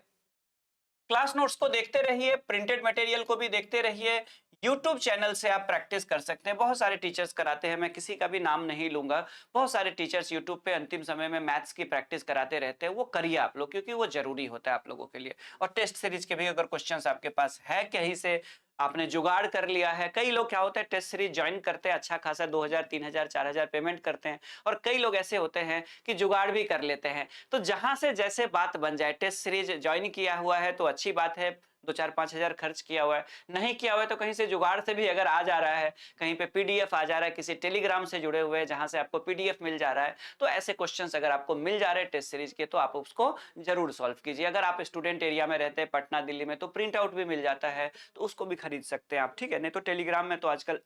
क्लास नोट्स को देखते रहिए, प्रिंटेड मटेरियल को भी देखते रहिए। यूट्यूब चैनल से आप प्रैक्टिस कर सकते हैं, बहुत सारे टीचर्स कराते हैं, मैं किसी का भी नाम नहीं लूंगा। बहुत सारे टीचर्स यूट्यूब पे अंतिम समय में मैथ्स की प्रैक्टिस कराते रहते हैं, वो करिए आप लोग, क्योंकि वो जरूरी होता है आप लोगों के लिए। और टेस्ट सीरीज के भी अगर क्वेश्चंस आपके पास है, कहीं से आपने जुगाड़ कर लिया है, कई लोग क्या होता है टेस्ट सीरीज ज्वाइन करते हैं, अच्छा खासा 2000 3000 4000 पेमेंट करते हैं, और कई लोग ऐसे होते हैं कि जुगाड़ भी कर लेते हैं। तो जहां से जैसे बात बन जाए, टेस्ट सीरीज ज्वाइन किया हुआ है तो अच्छी बात है, 2 4 5 हजार खर्च किया हुआ है, नहीं किया हुआ है तो कहीं से जुगाड़ से भी अगर आ जा रहा है, कहीं पे पीडीएफ आ जा रहा है, किसी टेलीग्राम से जुड़े हुए हैं जहां से आपको पीडीएफ मिल जा रहा है, तो ऐसे क्वेश्चंस अगर आपको मिल जा रहे हैं टेस्ट सीरीज के, तो आप उसको जरूर सॉल्व कीजिए। अगर आप स्टूडेंट एरिया में रहते हैं पटना दिल्ली में, तो प्रिंट आउट भी मिल जाता है, तो उसको भी खरीद सकते हैं आप, ठीक है। नहीं तो टेलीग्राम में तो आजकल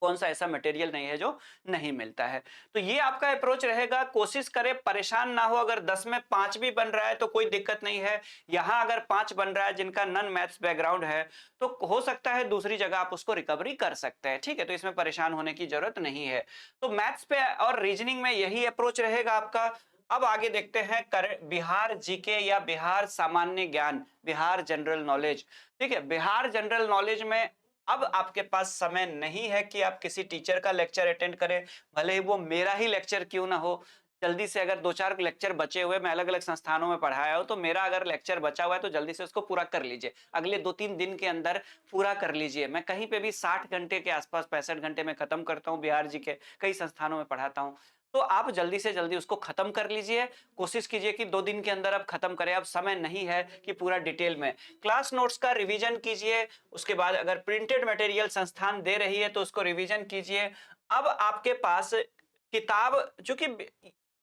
कौन सा ऐसा मटेरियल नहीं है जो नहीं मिलता है। तो ये आपका अप्रोच रहेगा, कोशिश करें परेशान ना हो। अगर 10 में 5 भी बन रहा है तो कोई दिक्कत नहीं है। यहां अगर 5 बन रहा है जिनका नॉन मैथ्स बैकग्राउंड है, तो हो सकता है दूसरी जगह आप उसको रिकवरी कर सकते हैं, ठीक है। तो इसमें परेशान होने की जरूरत नहीं है। तो मैथ्स पे और रीजनिंग में यही अप्रोच रहेगा आपका। अब आगे देखते हैं बिहार जीके या बिहार सामान्य ज्ञान, बिहार जनरल नॉलेज, ठीक है। बिहार जनरल नॉलेज में अब आपके पास समय नहीं है कि आप किसी टीचर का लेक्चर अटेंड करें, भले ही वो मेरा ही लेक्चर क्यों ना हो। जल्दी से अगर 2 4 लेक्चर बचे हुए, मैं अलग अलग संस्थानों में पढ़ाया हूं, तो मेरा अगर लेक्चर बचा हुआ है तो जल्दी से उसको पूरा कर लीजिए, अगले 2 3 दिन के अंदर पूरा कर लीजिए। मैं कहीं पे भी 60 घंटे के आसपास, 65 घंटे में खत्म करता हूँ, बिहार जी के कई संस्थानों में पढ़ाता हूँ। तो आप जल्दी से जल्दी उसको खत्म कर लीजिए, कोशिश कीजिए कि 2 दिन के अंदर आप खत्म करें। अब समय नहीं है कि पूरा डिटेल में। क्लास नोट्स का रिवीजन कीजिए, उसके बाद अगर प्रिंटेड मटेरियल संस्थान दे रही है तो उसको रिवीजन कीजिए। अब आपके पास किताब, चूंकि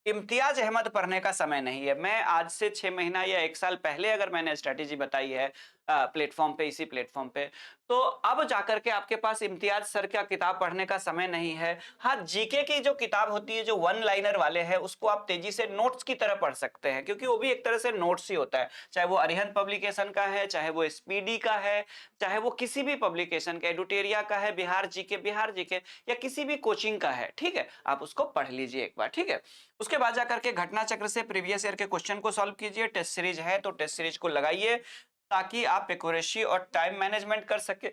इम्तियाज अहमद पढ़ने का समय नहीं है, मैं आज से 6 महीना या 1 साल पहले अगर मैंने स्ट्रेटेजी बताई है प्लेटफॉर्म पे, इसी प्लेटफॉर्म पे, तो अब जाकर के आपके पास इम्तियाज सर का किताब पढ़ने का समय नहीं है। हाँ, जीके की जो किताब होती है, जो वन लाइनर वाले हैं, उसको आप तेजी से नोट्स की तरह पढ़ सकते हैं, क्योंकि वो भी एक तरह से नोट्स ही होता है, चाहे वो अरिहंत पब्लिकेशन का है, चाहे वो स्पीडी का है, चाहे वो किसी भी पब्लिकेशन का, एडुटेरिया का है, बिहार जीके या किसी भी कोचिंग का है, ठीक है। आप उसको पढ़ लीजिए एक बार, ठीक है। उसके बाद जाकर के घटना चक्र से प्रीवियस ईयर के क्वेश्चन को सॉल्व कीजिए। टेस्ट सीरीज है तो टेस्ट सीरीज को लगाइए, ताकि आप एक्यूरेसी और टाइम मैनेजमेंट कर सके।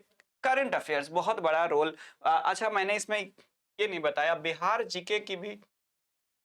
करंट अफेयर्स बहुत बड़ा रोल। अच्छा, मैंने इसमें ये नहीं बताया, बिहार जीके की भी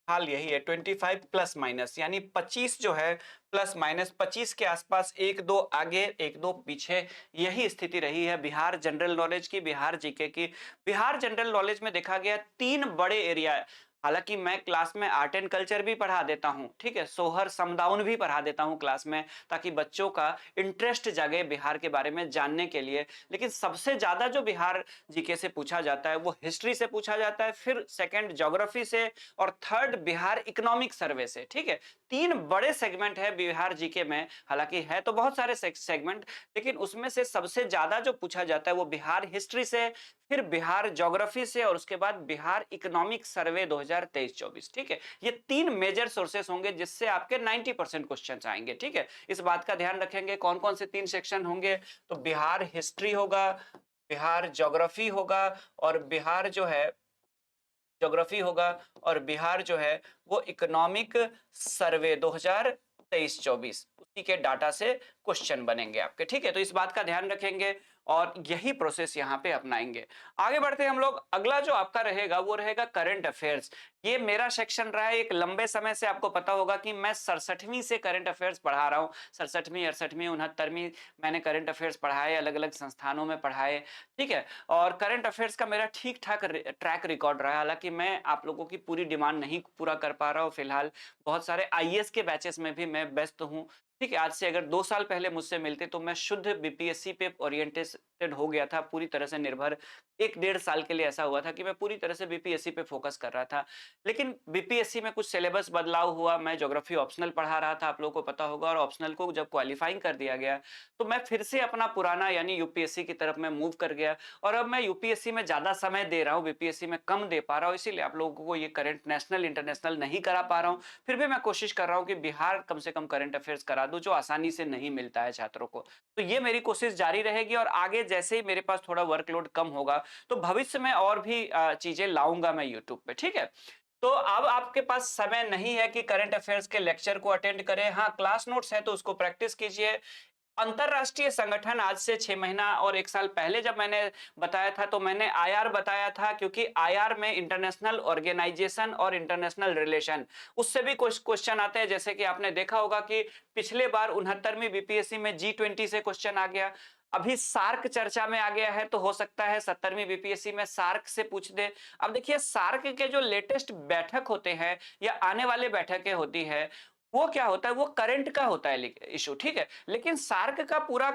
हाल यही है, 25 प्लस माइनस, यानी 25 जो है प्लस माइनस 25 के आसपास, 1 2 आगे 1 2 पीछे, यही स्थिति रही है बिहार जनरल नॉलेज की, बिहार जीके की। बिहार जनरल नॉलेज में देखा गया 3 बड़े एरिया। हालांकि मैं क्लास में आर्ट एंड कल्चर भी पढ़ा देता हूं, ठीक है, सोहर समदाउन भी पढ़ा देता हूं क्लास में, ताकि बच्चों का इंटरेस्ट जागे बिहार के बारे में जानने के लिए। लेकिन सबसे ज्यादा जो बिहार जीके से पूछा जाता है वो हिस्ट्री से पूछा जाता है, फिर सेकंड ज्योग्राफी से, और थर्ड बिहार इकोनॉमिक सर्वे से, ठीक है। 3 बड़े सेगमेंट है बिहार जीके में। हालांकि है तो बहुत सारे सेगमेंट, लेकिन उसमें से सबसे ज्यादा जो पूछा जाता है वो बिहार हिस्ट्री से, फिर बिहार ज्योग्राफी से, और उसके बाद बिहार इकोनॉमिक सर्वे 2023-24, ठीक है। ये 3 मेजर सोर्सेस होंगे जिससे आपके 90% क्वेश्चंस आएंगे, ठीक है। इस बात का ध्यान रखेंगे कौन कौन से 3 सेक्शन होंगे, तो बिहार हिस्ट्री होगा, बिहार ज्योग्राफी होगा, और बिहार जो है ज्योग्राफी होगा, और बिहार जो है वो इकोनॉमिक सर्वे 2023-24, उसी के डाटा से क्वेश्चन बनेंगे आपके, ठीक है। तो इस बात का ध्यान रखेंगे। और यही प्रोसेस यहाँ पे अपनाएंगे। आगे बढ़ते हम लोग, अगला जो आपका रहेगा वो रहेगा करंट अफेयर्स। ये मेरा सेक्शन रहा है एक लंबे समय से, आपको पता होगा कि मैं 67वीं से करंट अफेयर्स पढ़ा रहा हूँ। 67वीं, 68वीं, 69वीं मैंने करंट अफेयर्स पढ़ाए, अलग अलग संस्थानों में पढ़ाए, ठीक है। और करंट अफेयर्स का मेरा ठीक ठाक ट्रैक रिकॉर्ड रहा है। हालांकि मैं आप लोगों की पूरी डिमांड नहीं पूरा कर पा रहा हूँ फिलहाल, बहुत सारे आईएएस के बैचेस में भी मैं व्यस्त हूँ, ठीक है। आज से अगर 2 साल पहले मुझसे मिलते तो मैं शुद्ध बीपीएससी पे ओरिएंटेड हो गया था, पूरी तरह से निर्भर। 1-1.5 साल के लिए ऐसा हुआ था कि मैं पूरी तरह से बीपीएससी पे फोकस कर रहा था। लेकिन बीपीएससी में कुछ सिलेबस बदलाव हुआ, मैं ज्योग्राफी ऑप्शनल पढ़ा रहा था, आप लोगों को पता होगा, और ऑप्शनल को जब क्वालिफाइंग कर दिया गया तो मैं फिर से अपना पुराना यानी यूपीएससी की तरफ मैं मूव कर गया। और अब मैं यूपीएससी में ज्यादा समय दे रहा हूँ, बीपीएससी में कम दे पा रहा हूँ, इसीलिए आप लोगों को ये करंट नेशनल इंटरनेशनल नहीं करा पा रहा हूँ। फिर भी मैं कोशिश कर रहा हूँ कि बिहार कम से कम करंट अफेयर्स करा दूं, जो आसानी से नहीं मिलता है छात्रों को। तो ये मेरी कोशिश जारी रहेगी, और आगे जैसे ही मेरे पास थोड़ा वर्कलोड कम होगा तो भविष्य में और भी चीजें लाऊंगा मैं यूट्यूब पे, ठीक है। तो अब आपके पास समय नहीं है कि करंट अफेयर्स के लेक्चर को अटेंड करें, हाँ क्लास नोट्स है तो उसको प्रैक्टिस कीजिए। अंतरराष्ट्रीय संगठन, आज से 6 महीना और 1 साल पहले जब मैंने बताया था तो मैंने आईआर बताया था, क्योंकि आईआर में इंटरनेशनल ऑर्गेनाइजेशन और इंटरनेशनल रिलेशन, उससे भी कुछ क्वेश्चन आते हैं। जैसे कि आपने देखा होगा कि पिछले बार 69वीं बीपीएससी में G20 से क्वेश्चन आ गया, अभी सार्क चर्चा में आ गया है, तो हो सकता है 70वीं बीपीएससी में सार्क से पूछ दे। अब देखिए सार्क के जो लेटेस्ट बैठक होते हैं या आने वाले बैठकें होती है, वो क्या होता है, वो करंट का होता है इशू, ठीक है। लेकिन सार्क का पूरा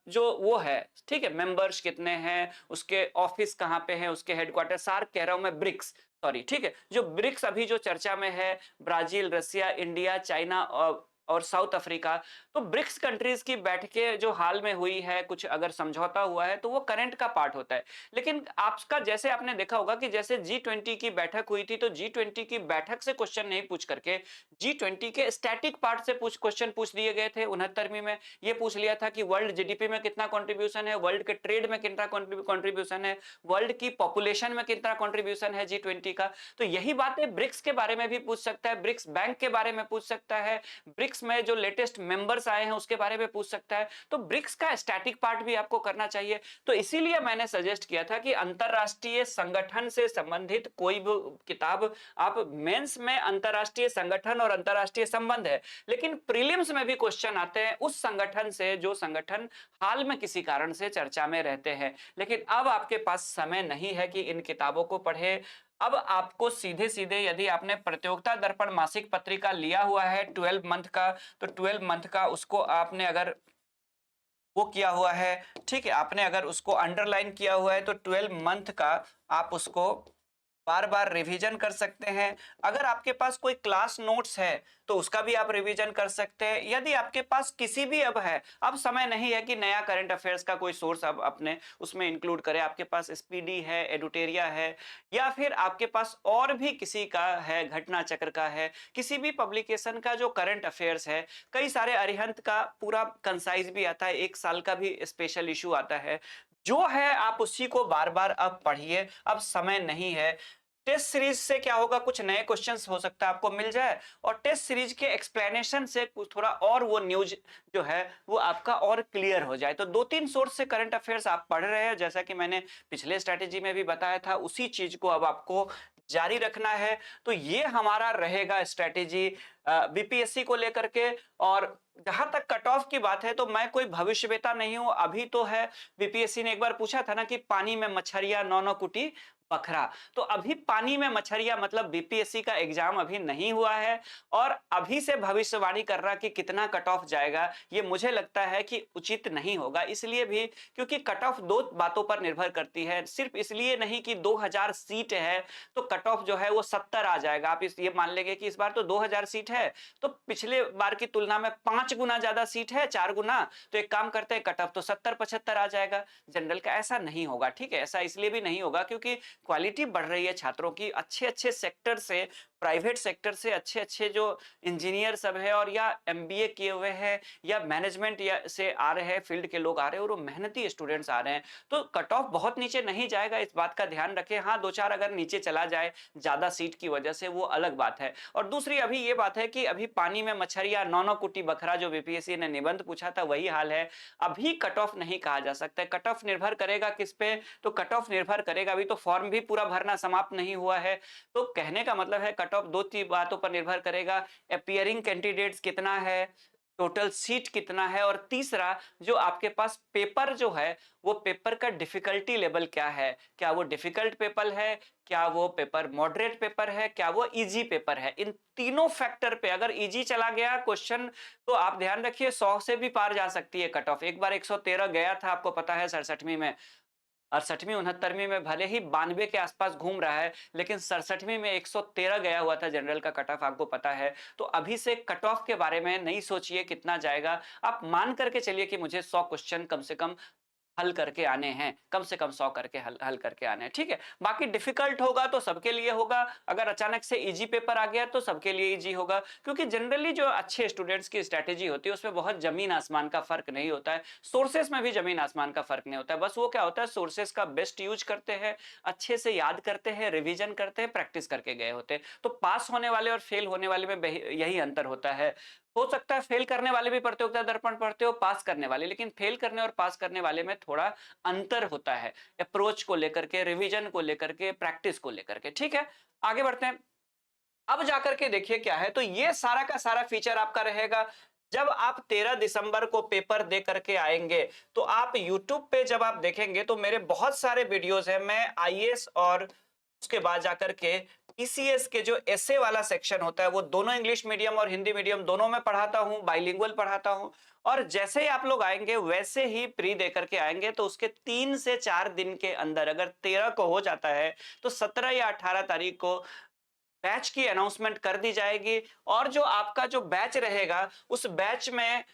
जो वो है, ठीक है, मेंबर्स कितने हैं, उसके ऑफिस कहाँ पे है, उसके हेडक्वार्टर, सार्क कह रहा हूं मैं, ब्रिक्स, सॉरी, ठीक है। जो ब्रिक्स अभी जो चर्चा में है, ब्राजील, रसिया, इंडिया, चाइना और साउथ अफ्रीका, तो ब्रिक्स कंट्रीज की बैठकें जो हाल में हुई है, कुछ अगर समझौता हुआ है तो वो करंट का पार्ट होता है। लेकिन आपका, जैसे आपने देखा होगा कि जैसे G20 की बैठक हुई थी, तो G20 की बैठक से क्वेश्चन नहीं पूछ करके G20 के स्टैटिक पार्ट से क्वेश्चन पूछ दिए गए थे। 69वीं में ये पूछ लिया था कि वर्ल्ड जीडीपी में कितना कंट्रीब्यूशन है, वर्ल्ड के ट्रेड में कितना कंट्रीब्यूशन है, वर्ल्ड की पॉपुलेशन में कितना कंट्रीब्यूशन है G20 का। तो यही बातें ब्रिक्स के बारे में भी पूछ सकता है, ब्रिक्स बैंक के बारे में पूछ सकता है, ब्रिक्स में जो लेटेस्ट मेंबर्स आए हैं उसके बारे में पूछ सकता है। तो ब्रिक्स का स्टैटिक पार्ट भी आपको करना चाहिए। तो इसीलिए मैंने सजेस्ट किया था कि अंतरराष्ट्रीय संगठन से संबंधित कोई भी किताब आप, मेंस में अंतरराष्ट्रीय संगठन और अंतरराष्ट्रीय संबंध है, लेकिन प्रीलिम्स में भी क्वेश्चन आते हैं उस संगठन से जो संगठन हाल में किसी कारण से चर्चा में रहते हैं। लेकिन अब आपके पास समय नहीं है कि इन किताबों को पढ़े। अब आपको सीधे सीधे, यदि आपने प्रतियोगिता दर्पण मासिक पत्रिका लिया हुआ है 12 मंथ का, तो 12 मंथ का उसको आपने अगर वो किया हुआ है, ठीक है, आपने अगर उसको अंडरलाइन किया हुआ है, तो 12 मंथ का आप उसको बार बार रिवीजन कर सकते हैं। अगर आपके पास कोई क्लास नोट्स है तो उसका भी आप रिवीजन कर सकते हैं। यदि आपके पास किसी भी, अब है, अब समय नहीं है कि नया करंट अफेयर्स का कोई सोर्स अब अपने उसमें इंक्लूड करें। आपके पास स्पीडी है, एडुटेरिया है, या फिर आपके पास और भी किसी का है, घटना चक्र का है, किसी भी पब्लिकेशन का जो करंट अफेयर्स है, कई सारे, अरिहंत का पूरा कंसाइज भी आता है, 1 साल का भी स्पेशल इशू आता है, जो है आप उसी को बार बार अब पढ़िए। अब समय नहीं है। टेस्ट सीरीज से क्या होगा, कुछ नए क्वेश्चंस हो सकता है आपको मिल जाए, और टेस्ट सीरीज के एक्सप्लेनेशन से कुछ थोड़ा और वो न्यूज जो है वो आपका और क्लियर हो जाए। तो 2-3 सोर्स से करंट अफेयर्स आप पढ़ रहे हैं, जैसा कि मैंने पिछले स्ट्रैटेजी में भी बताया था, उसी चीज को अब आपको जारी रखना है। तो ये हमारा रहेगा स्ट्रैटेजी बीपीएससी को लेकर के। और जहां तक कट ऑफ की बात है, तो मैं कोई भविष्यवेता नहीं हूं। अभी तो है, बीपीएससी ने एक बार पूछा था ना कि पानी में मछरिया, नौ नौ कुटी बखरा, तो अभी पानी में मछरिया मतलब बीपीएससी का एग्जाम अभी नहीं हुआ है, और अभी से भविष्यवाणी कर रहा कि कितना कट ऑफ जाएगा, ये मुझे लगता है कि उचित नहीं होगा। इसलिए भी क्योंकि कट ऑफ 2 बातों पर निर्भर करती है, सिर्फ इसलिए नहीं कि 2000 सीट है तो कट ऑफ जो है वो 70 आ जाएगा। आप ये मान लेंगे कि इस बार तो 2000 सीट है, तो पिछले बार की तुलना में 5 गुना ज्यादा सीट है, 4 गुना, तो एक काम करते हैं, कट ऑफ तो 70-75 आ जाएगा जनरल का। ऐसा नहीं होगा, ठीक है। ऐसा इसलिए भी नहीं होगा क्योंकि क्वालिटी बढ़ रही है छात्रों की, अच्छे अच्छे सेक्टर से प्राइवेट सेक्टर से अच्छे-अच्छे जो इंजीनियर सब है और या एमबीए किए हुए हैं या मैनेजमेंट या से आ रहे हैं, फील्ड के लोग आ रहे हैं और वो मेहनती स्टूडेंट्स आ रहे हैं। तो कट ऑफ बहुत नीचे नहीं जाएगा, इस बात का ध्यान रखें। हाँ, 2-4 अगर नीचे चला जाए ज़्यादा सीट की वजह से, वो अलग बात है। और दूसरी अभी ये बात है कि अभी पानी में मछरिया, नौनो कुटी बखरा जो बीपीएससी ने निबंध पूछा था वही हाल है। अभी कट ऑफ नहीं कहा जा सकता है। कट ऑफ निर्भर करेगा किस पे? तो कट ऑफ निर्भर करेगा, अभी तो फॉर्म भी पूरा भरना समाप्त नहीं हुआ है। तो कहने का मतलब है कट ऑफ 2-3 बातों पर निर्भर करेगा। अपीयरिंग कैंडिडेट्स कितना है, टोटल सीट कितना है और तीसरा जो आपके पास पेपर जो है, वो पेपर का डिफिकल्टी लेवल क्या है? क्या वो डिफिकल्ट पेपर है? क्या वो पेपर मॉडरेट पेपर है? क्या वो ईजी पेपर है? इन तीनों फैक्टर पे अगर ईजी चला गया क्वेश्चन तो आप ध्यान रखिए 100 से भी पार जा सकती है कट ऑफ। एक बार 113 गया था, आपको पता है 67वीं में। 68वीं 69वीं में भले ही 92 के आसपास घूम रहा है, लेकिन 67वीं में 113 गया हुआ था जनरल का कट ऑफ, आपको पता है। तो अभी से कट ऑफ के बारे में नहीं सोचिए कितना जाएगा, आप मान करके चलिए कि मुझे 100 क्वेश्चन कम से कम हल करके आने हैं, कम से कम 100 करके हल हल करके आने हैं, ठीक है। बाकी डिफिकल्ट होगा तो सबके लिए होगा, अगर अचानक से इजी पेपर आ गया तो सबके लिए इजी होगा, क्योंकि जनरली जो अच्छे स्टूडेंट्स की स्ट्रैटेजी होती है उसमें बहुत जमीन आसमान का फर्क नहीं होता है। सोर्सेस में भी जमीन आसमान का फर्क नहीं होता है, बस वो क्या होता है सोर्सेस का बेस्ट यूज करते हैं, अच्छे से याद करते हैं, रिविजन करते हैं, प्रैक्टिस करके गए होते हैं। तो पास होने वाले और फेल होने वाले में यही अंतर होता है। हो सकता है फेल करने वाले भी प्रतियोगिता दर्पण पढ़ते हो, पास करने वाले, लेकिन फेल करने और पास करने वाले में थोड़ा अंतर होता है, अप्रोच को लेकर के, रिवीजन को लेकर के, प्रैक्टिस को लेकर के, ठीक है। आगे बढ़ते हैं। अब जाकर के देखिए क्या है, तो ये सारा का सारा फीचर आपका रहेगा। जब आप 13 दिसंबर को पेपर दे करके आएंगे तो आप YouTube पे जब आप देखेंगे तो मेरे बहुत सारे वीडियोस हैं। मैं आईएएस और उसके बाद जाकर के पीसीएस के जो एसए वाला सेक्शन होता है वो दोनों इंग्लिश मीडियम और हिंदी मीडियम दोनों में पढ़ाता हूं, बाइलिंगुअल पढ़ाता हूं। और जैसे ही आप लोग आएंगे वैसे ही प्री दे करके आएंगे तो उसके 3 से 4 दिन के अंदर अगर 13 को हो जाता है तो 17 या 18 तारीख को बैच की अनाउंसमेंट कर दी जाएगी। और जो आपका जो बैच रहेगा उस बैच में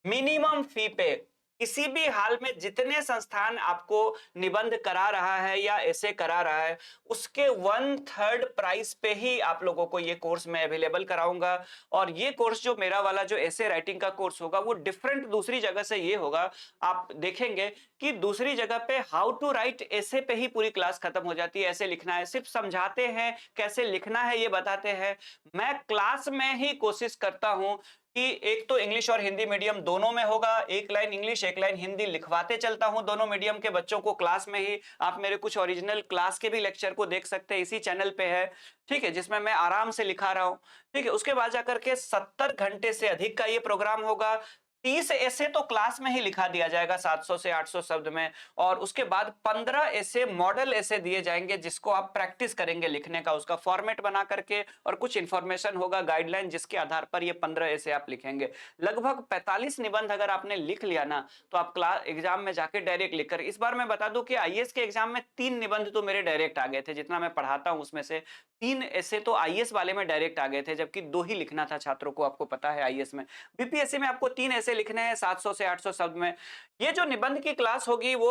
मिनिमम फी पे किसी भी हाल में जितने संस्थान आपको निबंध करा रहा है या ऐसे करा रहा है उसके 1/3 प्राइस पे ही आप लोगों को ये कोर्स मैं अवेलेबल कराऊंगा। और ये कोर्स जो मेरा वाला जो ऐसे राइटिंग का कोर्स होगा वो डिफरेंट दूसरी जगह से ये होगा। आप देखेंगे कि दूसरी जगह पे हाउ टू राइट ऐसे पे ही पूरी क्लास खत्म हो जाती है, ऐसे लिखना है, सिर्फ समझाते हैं कैसे लिखना है ये बताते हैं। मैं क्लास में ही कोशिश करता हूं कि एक तो इंग्लिश और हिंदी मीडियम दोनों में होगा, एक लाइन इंग्लिश एक लाइन हिंदी लिखवाते चलता हूं दोनों मीडियम के बच्चों को क्लास में ही। आप मेरे कुछ ओरिजिनल क्लास के भी लेक्चर को देख सकते हैं, इसी चैनल पे है, ठीक है, जिसमें मैं आराम से लिखा रहा हूं, ठीक है। उसके बाद जाकर के 70 घंटे से अधिक का ये प्रोग्राम होगा। 30 ऐसे तो क्लास में ही लिखा दिया जाएगा 700 से 800 शब्द में, और उसके बाद 15 ऐसे मॉडल ऐसे दिए जाएंगे जिसको आप प्रैक्टिस करेंगे लिखने का, उसका फॉर्मेट बना करके, और कुछ इंफॉर्मेशन होगा गाइडलाइन जिसके आधार पर ये 15 ऐसे आप लिखेंगे। लगभग 45 निबंध अगर आपने लिख लिया ना तो आप क्लास एग्जाम में जाके डायरेक्ट लिखकर, इस बार मैं बता दूं कि आईएएस के एग्जाम में 3 निबंध तो मेरे डायरेक्ट आ गए थे, जितना मैं पढ़ाता हूं उसमें से 3 ऐसे तो आईएएस वाले में डायरेक्ट आ गए थे, जबकि 2 ही लिखना था छात्रों को, आपको पता है आईएएस में। बीपीएससी में आपको 3 ऐसे लिखने हैं 700 से 800 शब्द में। ये जो निबंध की क्लास होगी वो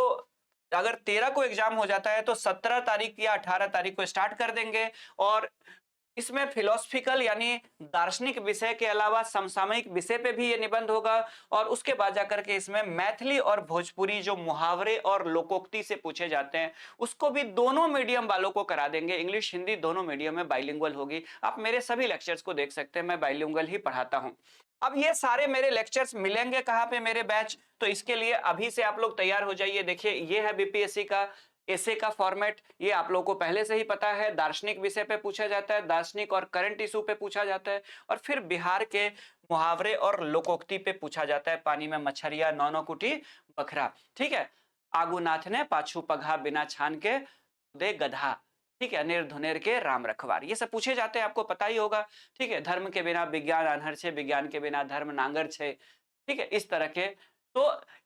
अगर 13 को एग्जाम हो जाता है तो 17 तारीख या 18 तारीख को स्टार्ट कर देंगे। और इसमें फिलोसफिकल यानी दार्शनिक विषय के अलावा समसामयिक विषय पे भी ये निबंध होगा। और उसके बाद जाकर के इसमें मैथिली और भोजपुरी जो मुहावरे और लोकोक्ति से पूछे जाते हैं उसको भी दोनों मीडियम वालों को करा देंगे। इंग्लिश हिंदी दोनों मीडियम में बाइलिंगुअल होगी। आप मेरे सभी लेक्चर्स को देख सकते हैं, मैं बाइलिंगुअल ही पढ़ाता हूं। अब ये सारे मेरे लेक्चर्स मिलेंगे कहाँ पे, मेरे बैच, तो इसके लिए अभी से आप लोग तैयार हो जाइए। देखिए ये है बीपीएससी का ऐसे का फॉर्मेट, ये आप लोगों को पहले से ही पता है। दार्शनिक विषय पे पूछा जाता है, दार्शनिक और करंट इशू पे पूछा जाता है, और फिर बिहार के मुहावरे और लोकोक्ति पे पूछा जाता है। पानी में मछरिया, नौनो कुटी बखरा, ठीक है। आगुनाथ ने पाछू पघा बिना छान के दे गधा, ठीक है। निर्धुनेर के राम रखवार, ये सब पूछे जाते हैं, आपको पता ही होगा, ठीक है। धर्म के बिना विज्ञान आन्हर छे, विज्ञान के बिना धर्म नांगर छे, ठीक है, इस तरह के। तो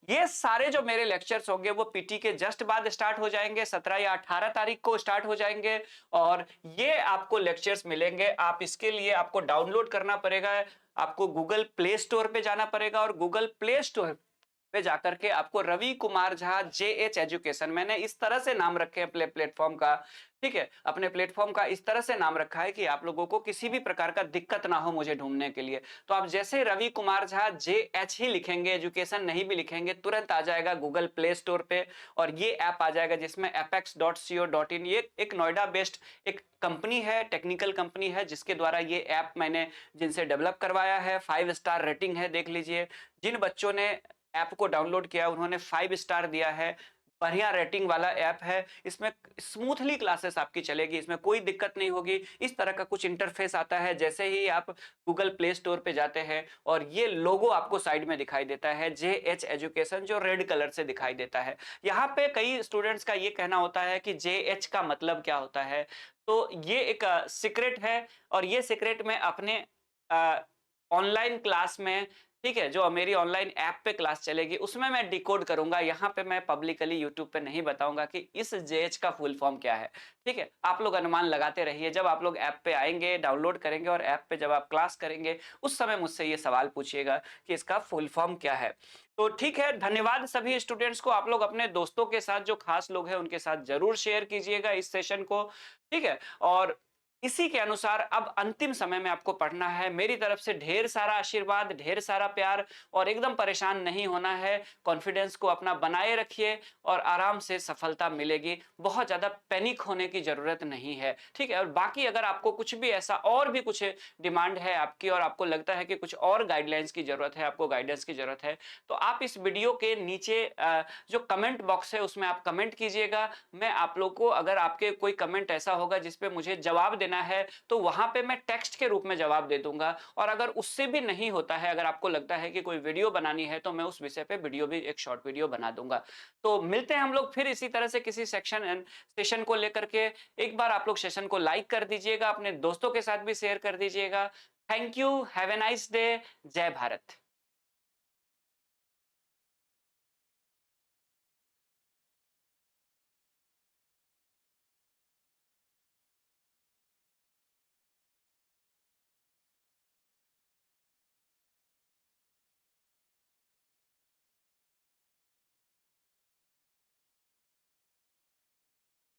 ये सारे जो मेरे लेक्चर्स होंगे वो पीटी के जस्ट बाद स्टार्ट हो जाएंगे, 17 या 18 तारीख को स्टार्ट हो जाएंगे। और ये आपको लेक्चर्स मिलेंगे। आप इसके लिए आपको डाउनलोड करना पड़ेगा, आपको गूगल प्ले स्टोर पे जाना पड़ेगा, और गूगल प्ले स्टोर पे जाकर के आपको रवि कुमार झा जेएच एजुकेशन, मैंने इस तरह से नाम रखे हैं अपने प्लेटफॉर्म का, ठीक है, अपने प्लेटफॉर्म का इस तरह से नाम रखा है कि आप लोगों को किसी भी प्रकार का दिक्कत ना हो मुझे ढूंढने के लिए। तो आप जैसे रवि कुमार झा जेएच ही लिखेंगे, एजुकेशन नहीं भी लिखेंगे, तुरंत आ जाएगा गूगल प्ले स्टोर पे और ये ऐप आ जाएगा जिसमें apex.co.in, ये एक नोएडा बेस्ड एक कंपनी है, टेक्निकल कंपनी है, जिसके द्वारा ये ऐप मैंने जिनसे डेवलप करवाया है। 5 स्टार रेटिंग है, देख लीजिए। जिन बच्चों ने ऐप को डाउनलोड किया उन्होंने 5 स्टार दिया है। बढ़िया रेटिंग वाला ऐप है, इसमें स्मूथली क्लासेस आपकी चलेगी, इसमें कोई दिक्कत नहीं होगी। इस तरह का कुछ इंटरफेस आता है जैसे ही आप गूगल प्ले स्टोर पे जाते हैं और ये लोगो आपको साइड में दिखाई देता है, जेएच एजुकेशन, जो रेड कलर से दिखाई देता है। यहाँ पे कई स्टूडेंट्स का ये कहना होता है कि जेएच का मतलब क्या होता है, तो ये एक सीक्रेट है और ये सीक्रेट मैं अपने ऑनलाइन क्लास में, ठीक है, जो मेरी ऑनलाइन ऐप पे क्लास चलेगी उसमें मैं डिकोड करूंगा। यहाँ पे मैं पब्लिकली यूट्यूब पे नहीं बताऊंगा कि इस जेएच का फुल फॉर्म क्या है, ठीक है। आप लोग अनुमान लगाते रहिए, जब आप लोग ऐप पे आएंगे, डाउनलोड करेंगे और ऐप पे जब आप क्लास करेंगे उस समय मुझसे ये सवाल पूछिएगा कि इसका फुल फॉर्म क्या है। तो ठीक है, धन्यवाद सभी स्टूडेंट्स को। आप लोग अपने दोस्तों के साथ, जो खास लोग हैं उनके साथ जरूर शेयर कीजिएगा इस सेशन को, ठीक है। और इसी के अनुसार अब अंतिम समय में आपको पढ़ना है। मेरी तरफ से ढेर सारा आशीर्वाद, ढेर सारा प्यार, और एकदम परेशान नहीं होना है। कॉन्फिडेंस को अपना बनाए रखिए और आराम से सफलता मिलेगी। बहुत ज्यादा पैनिक होने की जरूरत नहीं है, ठीक है। और बाकी अगर आपको कुछ भी ऐसा और भी कुछ डिमांड है आपकी और आपको लगता है कि कुछ और गाइडलाइंस की जरूरत है, आपको गाइडेंस की जरूरत है, तो आप इस वीडियो के नीचे जो कमेंट बॉक्स है उसमें आप कमेंट कीजिएगा। मैं आप लोग को, अगर आपके कोई कमेंट ऐसा होगा जिसपे मुझे जवाब देना है, तो वहां पे मैं टेक्स्ट के रूप में जवाब दे दूंगा। और अगर उससे भी नहीं होता है, अगर आपको लगता है कि कोई वीडियो बनानी है, तो मैं उस विषय पे वीडियो भी, एक शॉर्ट वीडियो बना दूंगा। तो मिलते हैं हम लोग फिर इसी तरह से किसी सेशन को लेकर के। एक बार आप लोग सेशन को लाइक कर दीजिएगा, अपने दोस्तों के साथ भी शेयर कर दीजिएगा। Thank you, have a nice day, जय भारत।